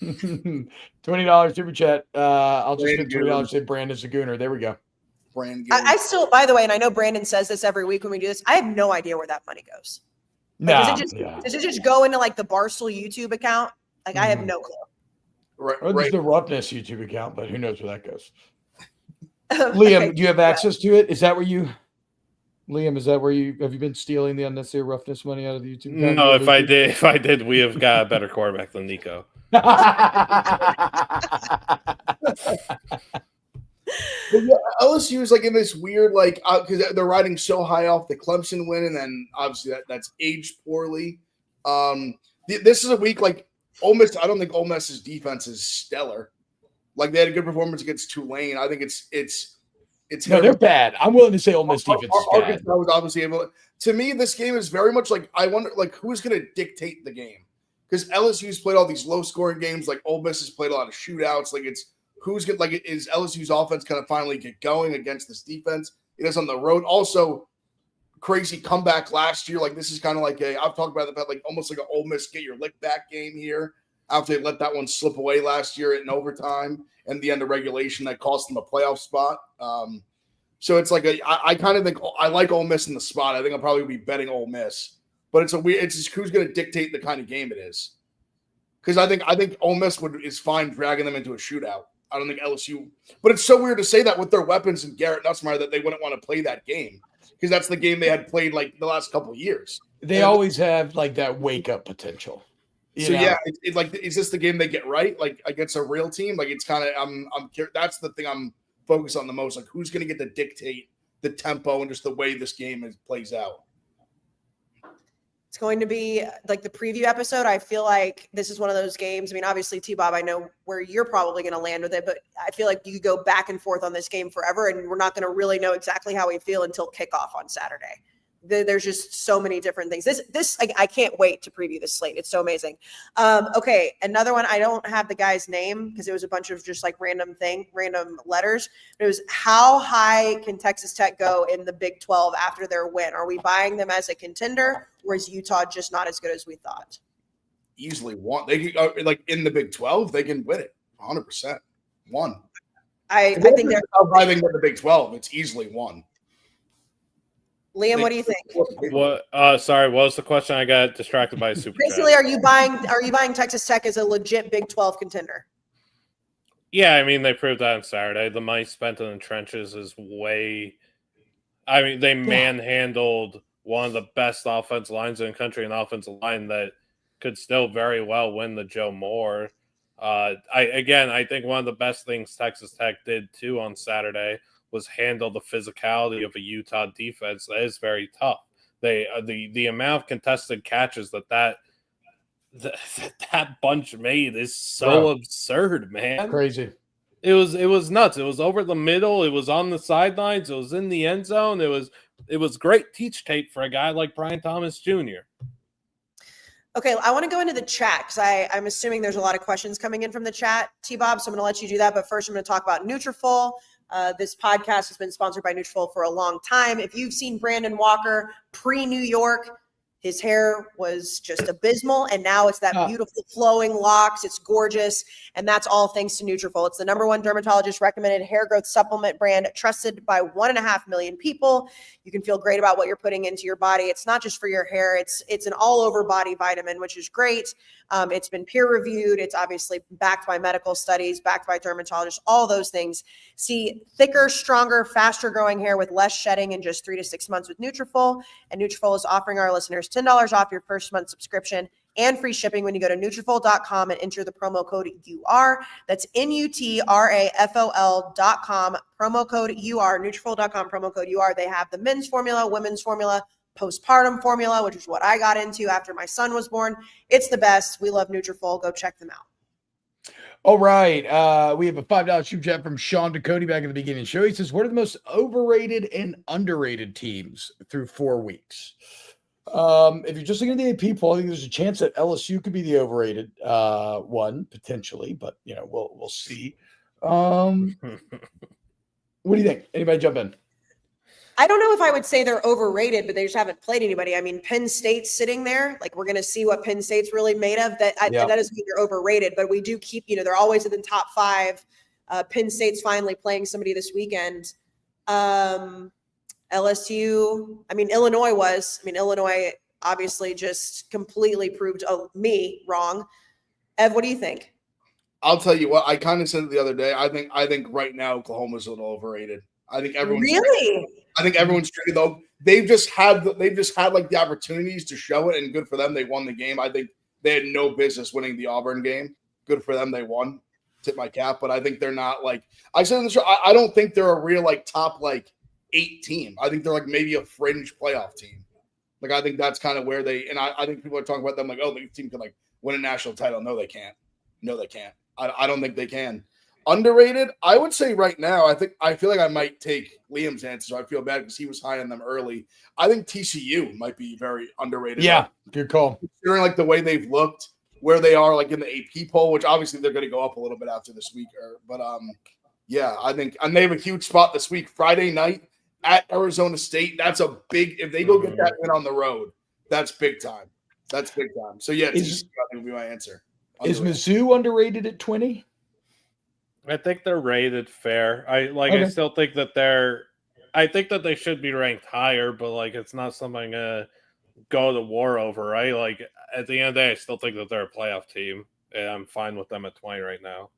$20 super chat. I'll just spend $20 to say Brandon Zagooner. There we go. Brandon. I still, by the way, and I know Brandon says this every week when we do this, I have no idea where that money goes. Does it just go into like the Barstool YouTube account? Like I have no clue. Or there's the Roughness YouTube account, but who knows where that goes. Liam, do you have access to it? Is that where you? Liam, have you been stealing the unnecessary roughness money out of the YouTube account? No, if I did, we have got a better quarterback than Nico. LSU is like in this weird, like, because they're riding so high off the Clemson win, and then obviously that's aged poorly. This is a week like Ole Miss. I don't think Ole Miss's defense is stellar. Like they had a good performance against Tulane. I think it's no, they're bad. I'm willing to say Ole Miss defense is bad. Arkansas was obviously able to me. This game is very much like I wonder like who's going to dictate the game, because LSU's played all these low scoring games. Like Ole Miss has played a lot of shootouts. Like it's who's going like is LSU's offense kind of finally get going against this defense? It is on the road. Also, crazy comeback last year. Like this is kind of like I've talked about it, like almost like an Ole Miss get your lick back game here after they let that one slip away last year in overtime and the end of regulation that cost them a playoff spot. So it's like I kind of think I like Ole Miss in the spot. I think I'll probably be betting Ole Miss, but it's just who's going to dictate the kind of game it is. Because I think Ole Miss is fine dragging them into a shootout. I don't think LSU, but it's so weird to say that with their weapons and Garrett Nussmeier that they wouldn't want to play that game, because that's the game they had played like the last couple of years. They always have like that wake up potential. So yeah, it's like, is this the game they get right? Like against a real team? Like it's kind of I'm that's the thing I'm focused on the most. Like who's going to get to dictate the tempo and just the way this game plays out. It's going to be like the preview episode. I feel like this is one of those games. I mean, obviously, T-Bob, I know where you're probably going to land with it, but I feel like you could go back and forth on this game forever, and we're not going to really know exactly how we feel until kickoff on Saturday. There's just so many different things. I can't wait to preview this slate. It's so amazing. Okay, another one. I don't have the guy's name because it was a bunch of just like random letters. It was, how high can Texas Tech go in the Big 12 after their win? Are we buying them as a contender, or is Utah just not as good as we thought? Easily one. They can like in the Big 12, they can win it 100%. One. I think they're driving in the Big 12. It's easily one. Liam, what do you think? What? Sorry, what was the question? I got distracted by a super. Basically, are you buying Texas Tech as a legit Big 12 contender? Yeah, I mean they proved that on Saturday. The money spent in the trenches is way. I mean, they manhandled one of the best offensive lines in the country, an offensive line that could still very well win the Joe Moore. I think one of the best things Texas Tech did too on Saturday was handle the physicality of a Utah defense that is very tough. The amount of contested catches that that bunch made is so absurd, man. Crazy. It was nuts. It was over the middle. It was on the sidelines. It was in the end zone. It was great teach tape for a guy like Brian Thomas Jr. Okay, I want to go into the chat because I'm assuming there's a lot of questions coming in from the chat, T-Bob, so I'm going to let you do that. But first, I'm going to talk about Nutrafol. This podcast has been sponsored by Nutrafol for a long time. If you've seen Brandon Walker pre-New York, his hair was just abysmal, and now it's that beautiful flowing locks. It's gorgeous, and that's all thanks to Nutrafol. It's the #1 dermatologist-recommended hair growth supplement brand, trusted by 1.5 million people. You can feel great about what you're putting into your body. It's not just for your hair. It's an all-over body vitamin, which is great. It's been peer-reviewed. It's obviously backed by medical studies, backed by dermatologists, all those things. See thicker, stronger, faster-growing hair with less shedding in just 3 to 6 months with Nutrafol. And Nutrafol is offering our listeners $10 off your first month subscription and free shipping when you go to Nutrafol.com and enter the promo code UR. That's NUTRAFOL.com, promo code UR, Nutrafol.com, promo code UR. They have the men's formula, women's formula, postpartum formula, which is what I got into after my son was born. It's the best. We love Nutrafol. Go check them out. All right. We have a $5 super chat from Sean Ducote back at the beginning of the show. He says, what are the most overrated and underrated teams through 4 weeks? If you're just looking at the AP poll, I think there's a chance that LSU could be the overrated one potentially, but we'll see. What do you think? Anybody jump in? I don't know if I would say they're overrated, but they just haven't played anybody. I mean, Penn State's sitting there. Like, we're going to see what Penn State's really made of. That doesn't mean they're overrated, but we do keep, they're always in the top 5. Penn State's finally playing somebody this weekend. LSU, Illinois obviously just completely proved me wrong. Ev, what do you think? I'll tell you what, I kind of said it the other day. I think right now Oklahoma's a little overrated. I think everyone's treated though. They've just had like the opportunities to show it, and good for them. They won the game. I think they had no business winning the Auburn game. Good for them. They won. Tip my cap. But I think they're not like I said in the show. I don't think they're a real like top like 8 team. I think they're like maybe a fringe playoff team. Like I think that's kind of where I think people are talking about them like, oh, the team can like win a national title. No, they can't. I don't think they can. Underrated, I would say right now, I feel like I might take Liam's answer. I feel bad because he was high on them early. I think TCU might be very underrated. Yeah, good call. Considering like the way they've looked, where they are like in the AP poll, which obviously they're going to go up a little bit after this week. But I think and they have a huge spot this week, Friday night at Arizona State. That's a big. If they go get that win on the road, that's big time. So yeah, TCU I think would be my answer. Is Mizzou underrated at 20? I think they're rated fair. I still think that I think that they should be ranked higher, but like it's not something to go to war over, right? Like at the end of the day, I still think that they're a playoff team, and I'm fine with them at 20 right now.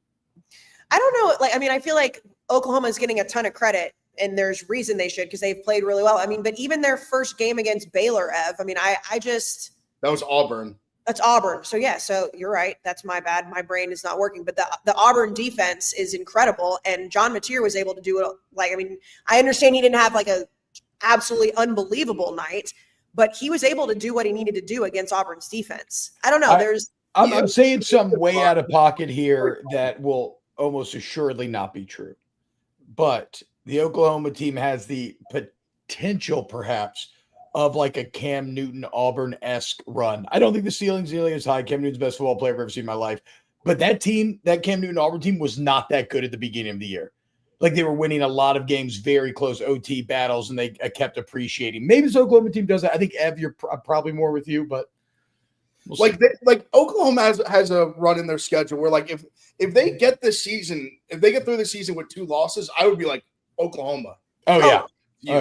I don't know. I feel like Oklahoma is getting a ton of credit, and there's reason they should because they've played really well. But even their first game against Baylor, Ev. That was Auburn. That's Auburn. So yeah, so you're right. That's my bad. My brain is not working. But the Auburn defense is incredible, and John Mateer was able to do it. I understand he didn't have like a absolutely unbelievable night, but he was able to do what he needed to do against Auburn's defense. I don't know. I'm saying something way out of pocket here that will almost assuredly not be true, but the Oklahoma team has the potential, perhaps, of like a Cam Newton Auburn-esque run. I don't think the ceiling's nearly as high. Cam Newton's the best football player I've ever seen in my life. But that team, that Cam Newton Auburn team, was not that good at the beginning of the year. Like they were winning a lot of games, very close OT battles, and they kept appreciating. Maybe this Oklahoma team does that. I think Ev, you're probably more with you, but we'll Oklahoma has a run in their schedule where like if they get through the season with 2 losses, I would be like Oklahoma. Oh yeah.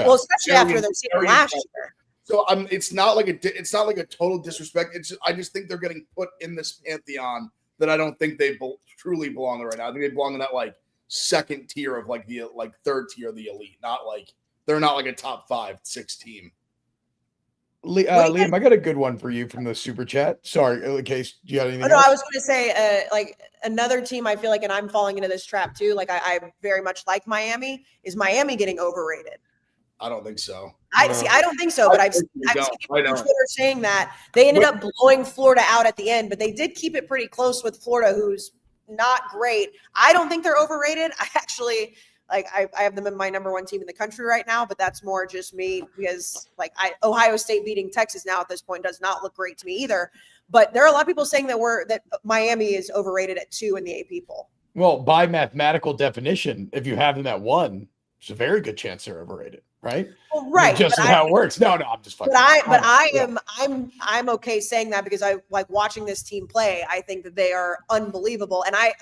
Well, especially after their season last year. So it's not like a total disrespect. I just think they're getting put in this pantheon that I don't think they truly belong in right now. I think they belong in that like second tier of like the like third tier of the elite. Not like they're not like a top 5-6 team. Liam, I got a good one for you from the super chat. Sorry, Kayce, do you got anything? No, else? I was going to say like another team I feel like, and I'm falling into this trap too. Like I very much like Miami. Is Miami getting overrated? I don't think so. I don't think so, but I've seen people on Twitter saying that they ended up blowing Florida out at the end, but they did keep it pretty close with Florida, who's not great. I don't think they're overrated. I actually I have them in my number one team in the country right now, but that's more just me because Ohio State beating Texas now at this point does not look great to me either. But there are a lot of people saying that Miami is overrated at 2 in the AP poll. Well, by mathematical definition, if you have them at 1, there's a very good chance they're overrated, right? Well, right. Just how it works. No, I'm just fucking. I'm okay saying that because I like watching this team play. I think that they are unbelievable, and I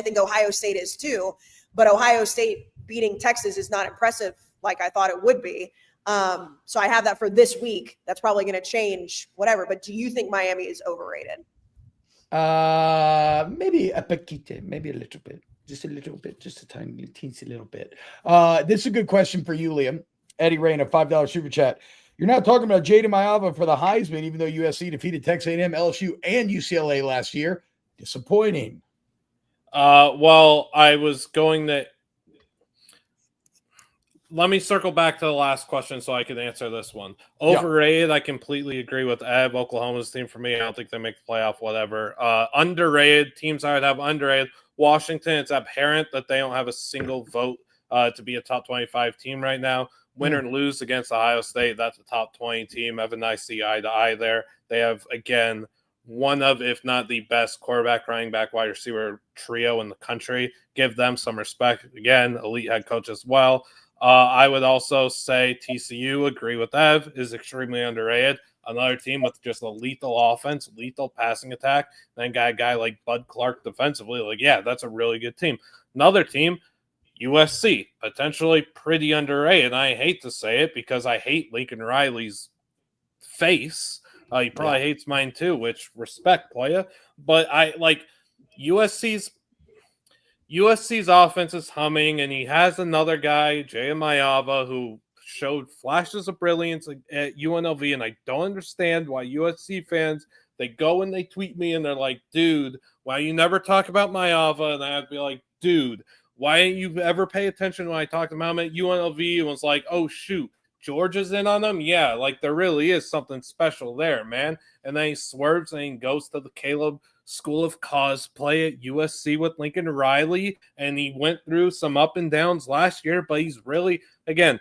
think Ohio State is too. But Ohio State beating Texas is not impressive like I thought it would be. So I have that for this week. That's probably going to change, whatever. But do you think Miami is overrated? Maybe a paquite, maybe a little bit, just a tiny, teensy little bit. This is a good question for you, Liam. Eddie Rain, a $5 super chat. You're now talking about Jaden Mayava for the Heisman, even though USC defeated Texas A&M, LSU, and UCLA last year. Disappointing. Well, I was going to. Let me circle back to the last question so I can answer this one. Overrated, I completely agree with Ev. Oklahoma's team for me. I don't think they make the playoff, whatever. Underrated, teams I would have underrated. Washington, it's apparent that they don't have a single vote to be a top 25 team right now. Win or lose against Ohio State, that's a top 20 team. Ev and I see eye to eye there. They have, again, one of, if not the best quarterback, running back, wide receiver trio in the country. Give them some respect. Again, elite head coach as well. I would also say TCU, agree with Ev, is extremely underrated. Another team with just a lethal offense, lethal passing attack. Then got a guy like Bud Clark defensively. That's a really good team. Another team, USC, potentially pretty underrated. I hate to say it because I hate Lincoln Riley's face. He probably hates mine too, which respect, playa. But I like USC's offense is humming, and he has another guy, Jay Mayava, who showed flashes of brilliance at UNLV, and I don't understand why USC fans, they go and they tweet me, and they're like, dude, why you never talk about Mayava? And I'd be like, dude, why didn't you ever pay attention when I talked about him at UNLV? And was like, oh, shoot, Georgia's in on him? Yeah, there really is something special there, man. And then he swerves and he goes to the Caleb School of Cosplay at USC with Lincoln Riley, and he went through some up and downs last year, but he's really, again,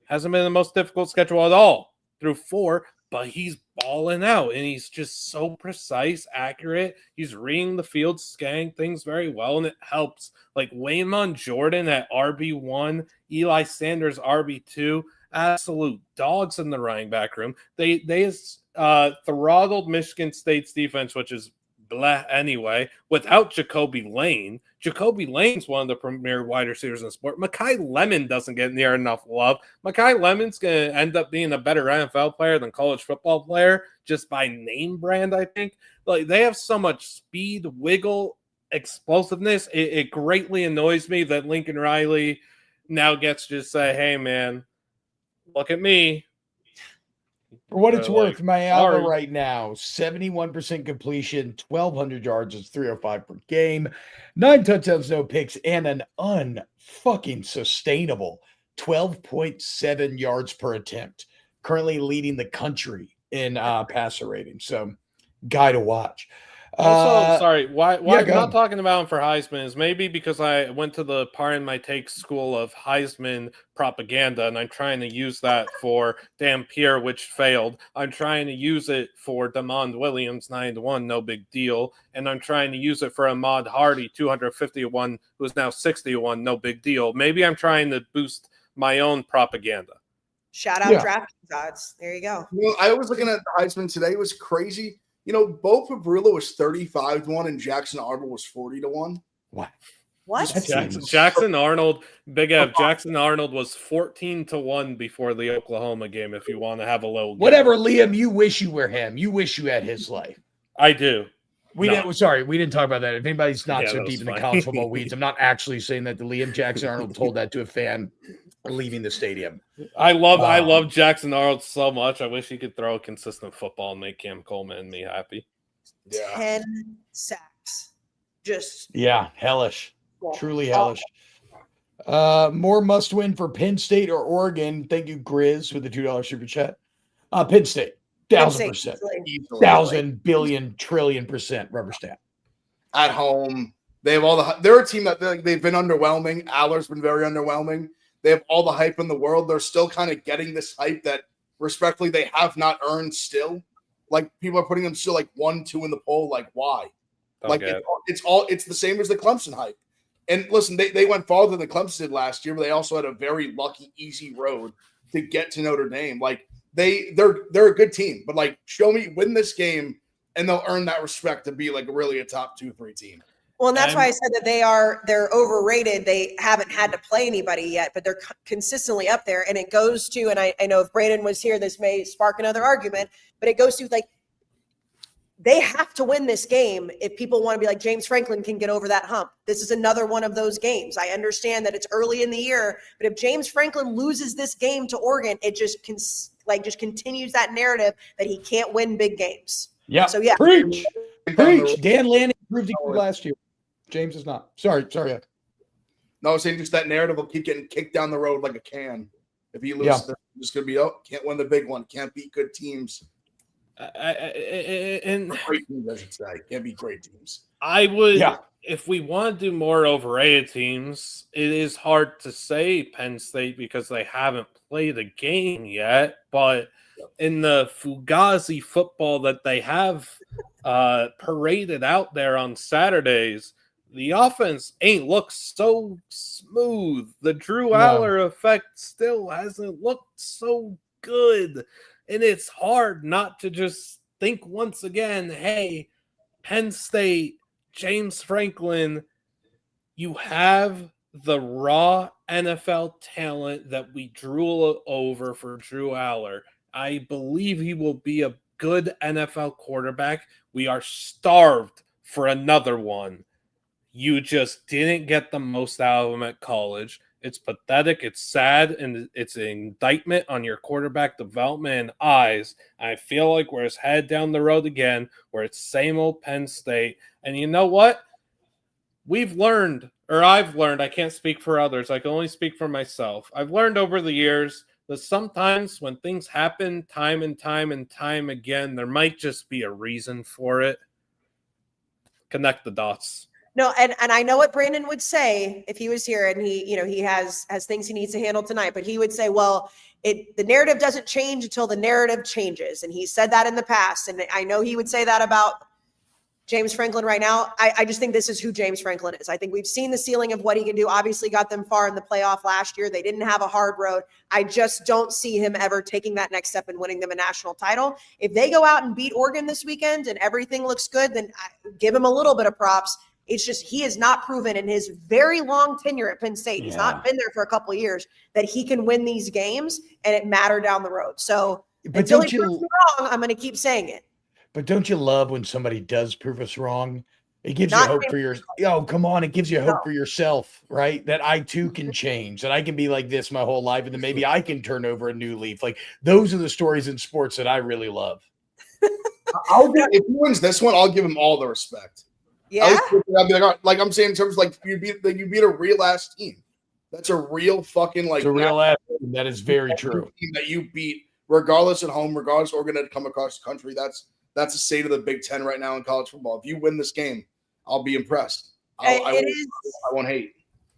hasn't been the most difficult schedule at all through 4, but he's balling out, and he's just so precise, accurate. He's reading the field, scanning things very well, and it helps. Like Waymon Jordan at RB1, Eli Sanders RB2, absolute dogs in the running back room. They throttled Michigan State's defense, which is blah anyway, without Jacoby Lane. Jacoby Lane's one of the premier wide receivers in the sport. Makai Lemon doesn't get near enough love. Makai Lemon's going to end up being a better NFL player than college football player just by name brand, I think. They have so much speed, wiggle, explosiveness. It greatly annoys me that Lincoln Riley now gets to just say, hey, man, look at me. For what it's worth, Mayava right now, 71% completion, 1,200 yards, is 305 per game, 9 touchdowns, no picks, and an unfucking sustainable 12.7 yards per attempt. Currently leading the country in passer rating. So, guy to watch. Also, sorry, why I'm not talking about him for Heisman is maybe because I went to the Pardon My Take school of Heisman propaganda, and I'm trying to use that for Dampier, which failed. I'm trying to use it for Damond Williams, 9-1, no big deal. And I'm trying to use it for Ahmad Hardy, 250-1, who's now 60-1, no big deal. Maybe I'm trying to boost my own propaganda. Shout out DraftKings odds. There you go. I was looking at the Heisman today. It was crazy. Bo Fabrilla was 35-1 and Jackson Arnold was 40-1. What? Jackson Arnold, Big F. Jackson Arnold was 14-1 before the Oklahoma game. If you want to have a little, whatever, Liam. You wish you were him. You wish you had his life. I do. We didn't talk about that. If anybody's not so deep in the college football weeds, I'm not actually saying that the Liam Jackson Arnold told that to a fan leaving the stadium. I love Jackson Arnold so much. I wish he could throw a consistent football and make Cam Coleman and me happy. 10 sacks. Just hellish. Truly hellish. More must win for Penn State or Oregon. Thank you, Grizz, with the $2 super chat. Penn State, 1,000%, Easily. 1,000 billion trillion percent rubber stamp. At home, they have all the. They're a team that they've been underwhelming. Aller's been very underwhelming. They have all the hype in the world. They're still kind of getting this hype that, respectfully, they have not earned still. Like, people are putting them still like 1-2 in the poll. Like, why? It's the same as the Clemson hype. And listen, they went farther than Clemson did last year, but they also had a very lucky, easy road to get to Notre Dame. Like, they're a good team, but like, show me, win this game, and they'll earn that respect to be like really a top 2-3 team. Well, and that's why I said that they're overrated. They haven't had to play anybody yet, but they're consistently up there. And it goes to, and I know if Brandon was here, this may spark another argument, but it goes to like, they have to win this game if people want to be like, James Franklin can get over that hump. This is another one of those games. I understand that it's early in the year, but if James Franklin loses this game to Oregon, it just continues that narrative that he can't win big games. Yeah. So yeah. Preach. Dan Lanning proved he could last year. James is not. Sorry. No, I'm saying just that narrative will keep getting kicked down the road like a can. If he loses, it's going to be, can't win the big one. Can't beat good teams. And great teams, I should say. Can't be great teams. I would, if we want to do more overrated teams, it is hard to say Penn State because they haven't played a game yet. But in the Fugazi football that they have paraded out there on Saturdays, the offense ain't looked so smooth. The Drew Aller effect still hasn't looked so good. And it's hard not to just think once again, hey, Penn State, James Franklin, you have the raw NFL talent that we drew over for Drew Aller. I believe he will be a good NFL quarterback. We are starved for another one. You just didn't get the most out of him at college. It's pathetic, it's sad, and it's an indictment on your quarterback development and eyes. I feel like we're headed down the road again, where it's same old Penn State. And you know what? I've learned, I can't speak for others, I can only speak for myself. I've learned over the years that sometimes when things happen time and time again, there might just be a reason for it. Connect the dots. No, and I know what Brandon would say if he was here, and he has things he needs to handle tonight, but he would say, well, the narrative doesn't change until the narrative changes. And he said that in the past. And I know he would say that about James Franklin right now. I just think this is who James Franklin is. I think we've seen the ceiling of what he can do. Obviously got them far in the playoff last year. They didn't have a hard road. I just don't see him ever taking that next step and winning them a national title. If they go out and beat Oregon this weekend and everything looks good, then I give him a little bit of props. It's just he has not proven in his very long tenure at Penn State, he's not been there for a couple of years, that he can win these games and it matter down the road. So until he proves me wrong, I'm going to keep saying it. But don't you love when somebody does prove us wrong? It gives you hope for it gives you hope for yourself, right? That I too can change, that I can be like this my whole life, and then maybe I can turn over a new leaf. Like, those are the stories in sports that I really love. If he wins this one, I'll give him all the respect. Yeah, I'll be like I'm saying in terms of like you beat a real ass team. That's a real fucking like it's a real ass team. That is very true. Team that you beat, regardless at home, regardless we're going to come across the country. That's the state of the Big Ten right now in college football. If you win this game, I'll be impressed. I won't hate.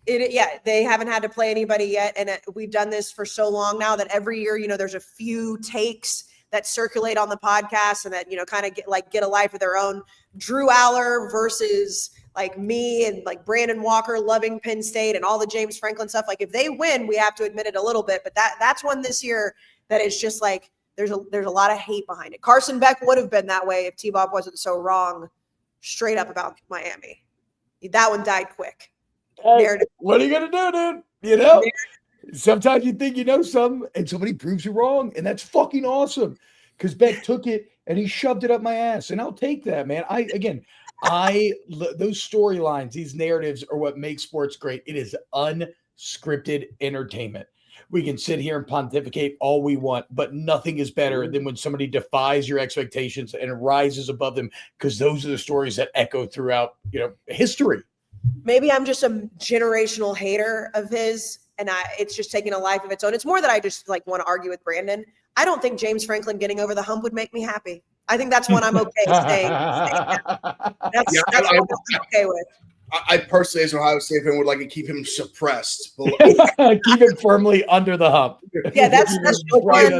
They haven't had to play anybody yet, and we've done this for so long now that every year, there's a few takes that circulate on the podcast and that, kind of get a life of their own. Drew Aller versus like me and like Brandon Walker loving Penn State and all the James Franklin stuff. Like, if they win, we have to admit it a little bit, but that's one this year that is just like, there's a lot of hate behind it. Carson Beck would have been that way if T-Bob wasn't so wrong straight up about Miami. That one died quick. Hey, what are you going to do, dude? Sometimes you think you know something and somebody proves you wrong, and that's fucking awesome, because Beck took it and he shoved it up my ass, and I'll take that, man. Those storylines, these narratives are what make sports great. It is unscripted entertainment. We can sit here and pontificate all we want, but nothing is better than when somebody defies your expectations and rises above them, because those are the stories that echo throughout, history. maybe I'm just a generational hater of his, and it's just taking a life of its own. It's more that I just like want to argue with Brandon. I don't think James Franklin getting over the hump would make me happy. I think that's one I'm okay staying. That's what I'm okay with. I personally, as an Ohio State fan, would like to keep him suppressed. Keep him firmly under the hump. Yeah, that's right.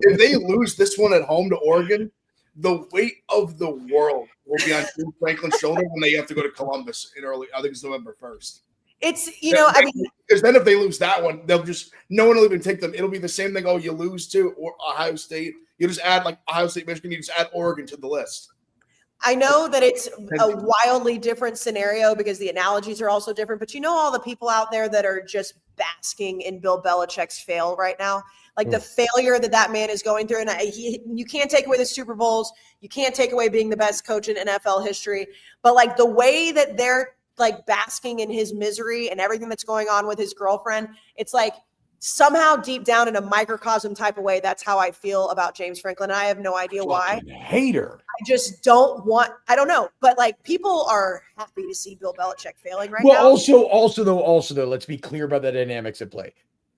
If they lose this one at home to Oregon, the weight of the world will be on James Franklin's shoulder when they have to go to Columbus in early. I think it's November 1st. It's I mean, because then if they lose that one, no one will even take them. It'll be the same thing. Oh, you lose to Ohio State. You just add like Ohio State, Michigan. You just add Oregon to the list. I know that it's a wildly different scenario because the analogies are also different, but all the people out there that are just basking in Bill Belichick's fail right now, like the failure that man is going through. And you can't take away the Super Bowls. You can't take away being the best coach in NFL history, but like the way that they're like basking in his misery and everything that's going on with his girlfriend, it's like somehow deep down in a microcosm type of way, that's how I feel about James Franklin. And I have no idea why. Hater. I just don't know. But like people are happy to see Bill Belichick failing right now. Well, also though, let's be clear about the dynamics at play.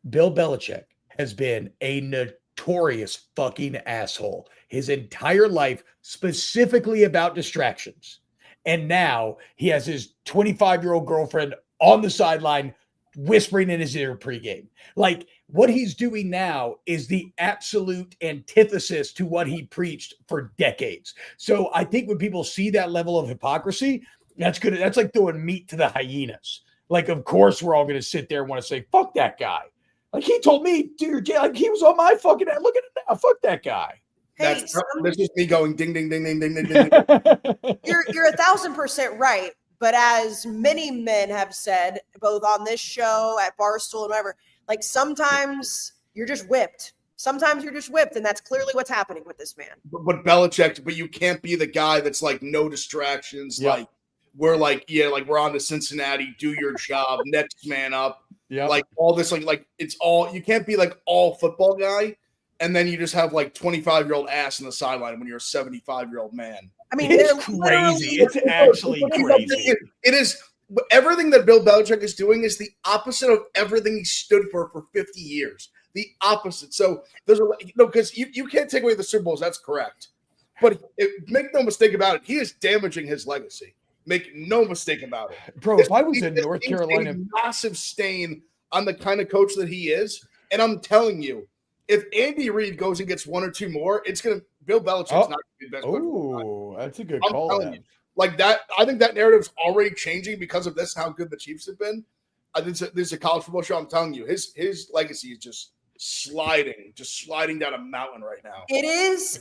Bill Belichick has been a notorious fucking asshole his entire life, specifically about distractions. And now he has his 25-year-old girlfriend on the sideline whispering in his ear pregame. Like what he's doing now is the absolute antithesis to what he preached for decades. So I think when people see that level of hypocrisy, that's good. That's like throwing meat to the hyenas. Like, of course, we're all going to sit there and want to say, fuck that guy. Like he told me, dude, like he was on my fucking head. Look at it now. Fuck that guy. Hey, that's just me going ding, ding, ding, ding, ding, ding, ding. You're 1,000% right. But as many men have said, both on this show, at Barstool, and whatever, like sometimes you're just whipped. Sometimes you're just whipped, and that's clearly what's happening with this man. But Belichick, but you can't be the guy that's like no distractions. Yep. Like we're like, yeah, like we're on to Cincinnati, do your job, next man up. Yeah, like all this, like it's all you can't be like all football guy, and then you just have like 25-year-old ass in the sideline when you're a 75-year-old man. I mean, it's crazy. It's actually crazy. It is. Everything that Bill Belichick is doing is the opposite of everything he stood for 50 years. The opposite. So there's because you can't take away the Super Bowls. That's correct. But make no mistake about it. He is damaging his legacy. Make no mistake about it. Bro, if I was in North Carolina, a massive stain on the kind of coach that he is. And I'm telling you, if Andy Reid goes and gets one or two more, it's going to Bill Belichick's not going to be the best. Oh, that's a good call. Like that, I think that narrative's already changing because of this and how good the Chiefs have been. I think this is a college football show. I'm telling you, his legacy is just sliding down a mountain right now. It is,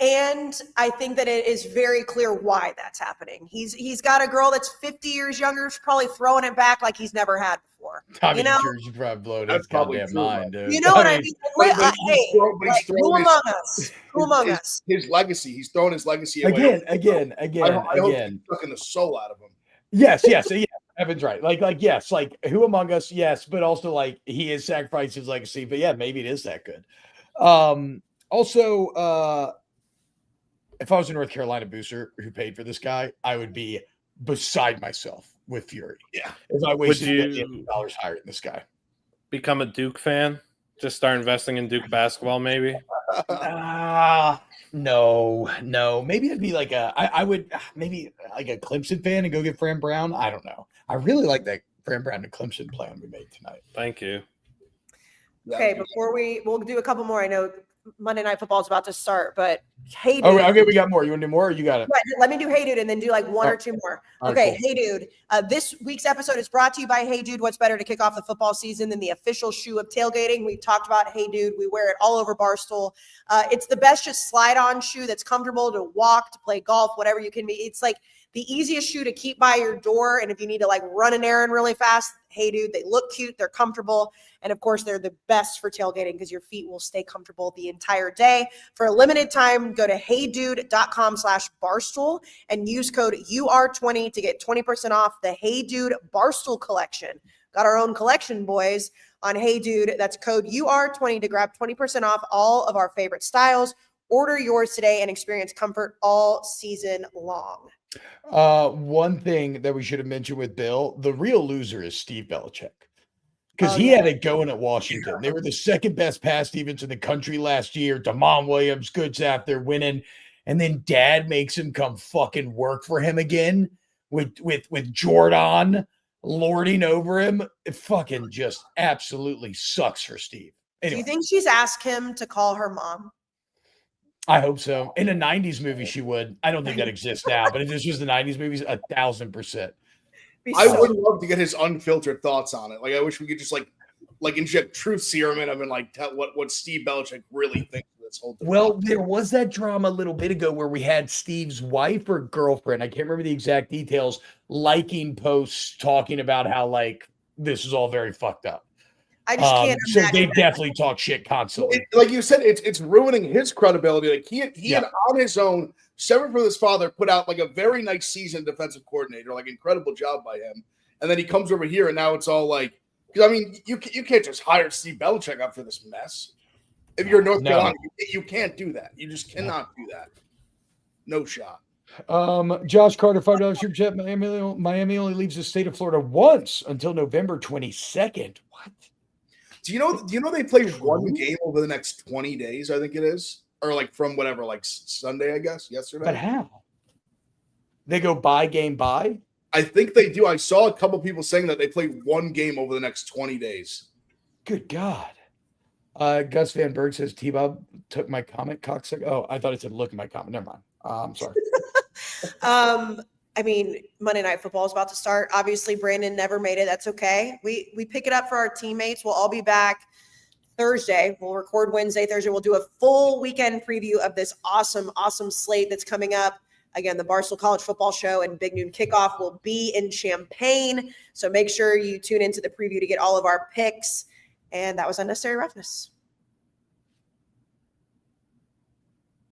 and I think that it is very clear why that's happening. He's got a girl that's 50 years younger, probably throwing it back like he's never had before. Tommy Jersey probably blowed his goddamn mind, dude. You know what I mean? Who among us? Who among us? His legacy. He's throwing his legacy away. Again. I hope he's sucking the soul out of him. Yes. Evan's right. Like, yes, like who among us? Yes, but also like he is sacrificed his legacy. But yeah, maybe it is that good. Also, if I was a North Carolina booster who paid for this guy, I would be beside myself with fury. Yeah, if I wasted $1 million hiring this guy. Become a Duke fan? Just start investing in Duke basketball, maybe? No. Maybe it'd be like I would maybe like a Clemson fan and go get Fran Brown. I don't know. I really like that Fran Brown and Clemson plan we made tonight. Thank you. Okay, before we'll do a couple more. I know Monday Night Football is about to start, but hey, dude. Oh, okay, we got more. You want to do more? Or you got it. Right, let me do Hey Dude and then do like one or two more. Okay, cool. Hey Dude. This week's episode is brought to you by Hey Dude. What's better to kick off the football season than the official shoe of tailgating? We talked about Hey Dude. We wear it all over Barstool. It's the best just slide-on shoe that's comfortable to walk, to play golf, whatever you can be. It's like the easiest shoe to keep by your door. And if you need to like run an errand really fast, Hey Dude, they look cute, they're comfortable, and of course they're the best for tailgating because your feet will stay comfortable the entire day. For a limited time, go to heydude.com/Barstool and use code UR20 to get 20% off the Hey Dude Barstool collection. Got our own collection, boys, on Hey Dude. That's code UR20 to grab 20% off all of our favorite styles. Order yours today and experience comfort all season long. One thing that we should have mentioned with Bill, the real loser is Steve Belichick. Because Oh, he yeah. had it going at Washington. They were the second best pass defense in the country last year. Damon Williams, good staff, they're winning. And then dad makes him come fucking work for him again with Jordan lording over him. It fucking just absolutely sucks for Steve. Do Anyway, you think she's asked him to call her mom? I hope so. In a 90s movie, she would. I don't think that exists now, but if this was the 90s movies, 1,000%. I would love to get his unfiltered thoughts on it. Like, I wish we could just like inject truth serum in him and like tell what Steve Belichick really thinks of this whole thing. Well, there was that drama a little bit ago where we had Steve's wife or girlfriend, I can't remember the exact details, liking posts talking about how like this is all very fucked up. I just can't So imagine they that. definitely talk shit constantly. Like you said, it's ruining his credibility. Like he Yeah. had on his own, separate from his father, put out like a very nice season defensive coordinator, like incredible job by him. And then he comes over here, and now it's all like, because I mean, you can't just hire Steve Belichick after this mess. If you're North Carolina, you can't do that. You just cannot do that. No shot. Josh Carter, $5 super chat. Miami only leaves the state of Florida once until November 22nd. What? Do you know they play one game over the next 20 days? I think it is, or like from whatever, like Sunday, I guess, yesterday. But how? They go by game by? I think they do. I saw a couple people saying that they play one game over the next 20 days. Good God. Gus Van Berg says T-Bob took my comment, cocksucker. Oh, I thought it said look at my comment. Never mind. I'm sorry. I mean, Monday Night Football is about to start. Obviously, Brandon never made it. That's okay. We pick it up for our teammates. We'll all be back Thursday. We'll record Wednesday, Thursday. We'll do a full weekend preview of this awesome slate that's coming up. Again, the Barstool College Football Show and Big Noon Kickoff will be in Champaign. So make sure you tune into the preview to get all of our picks. And that was Unnecessary Roughness.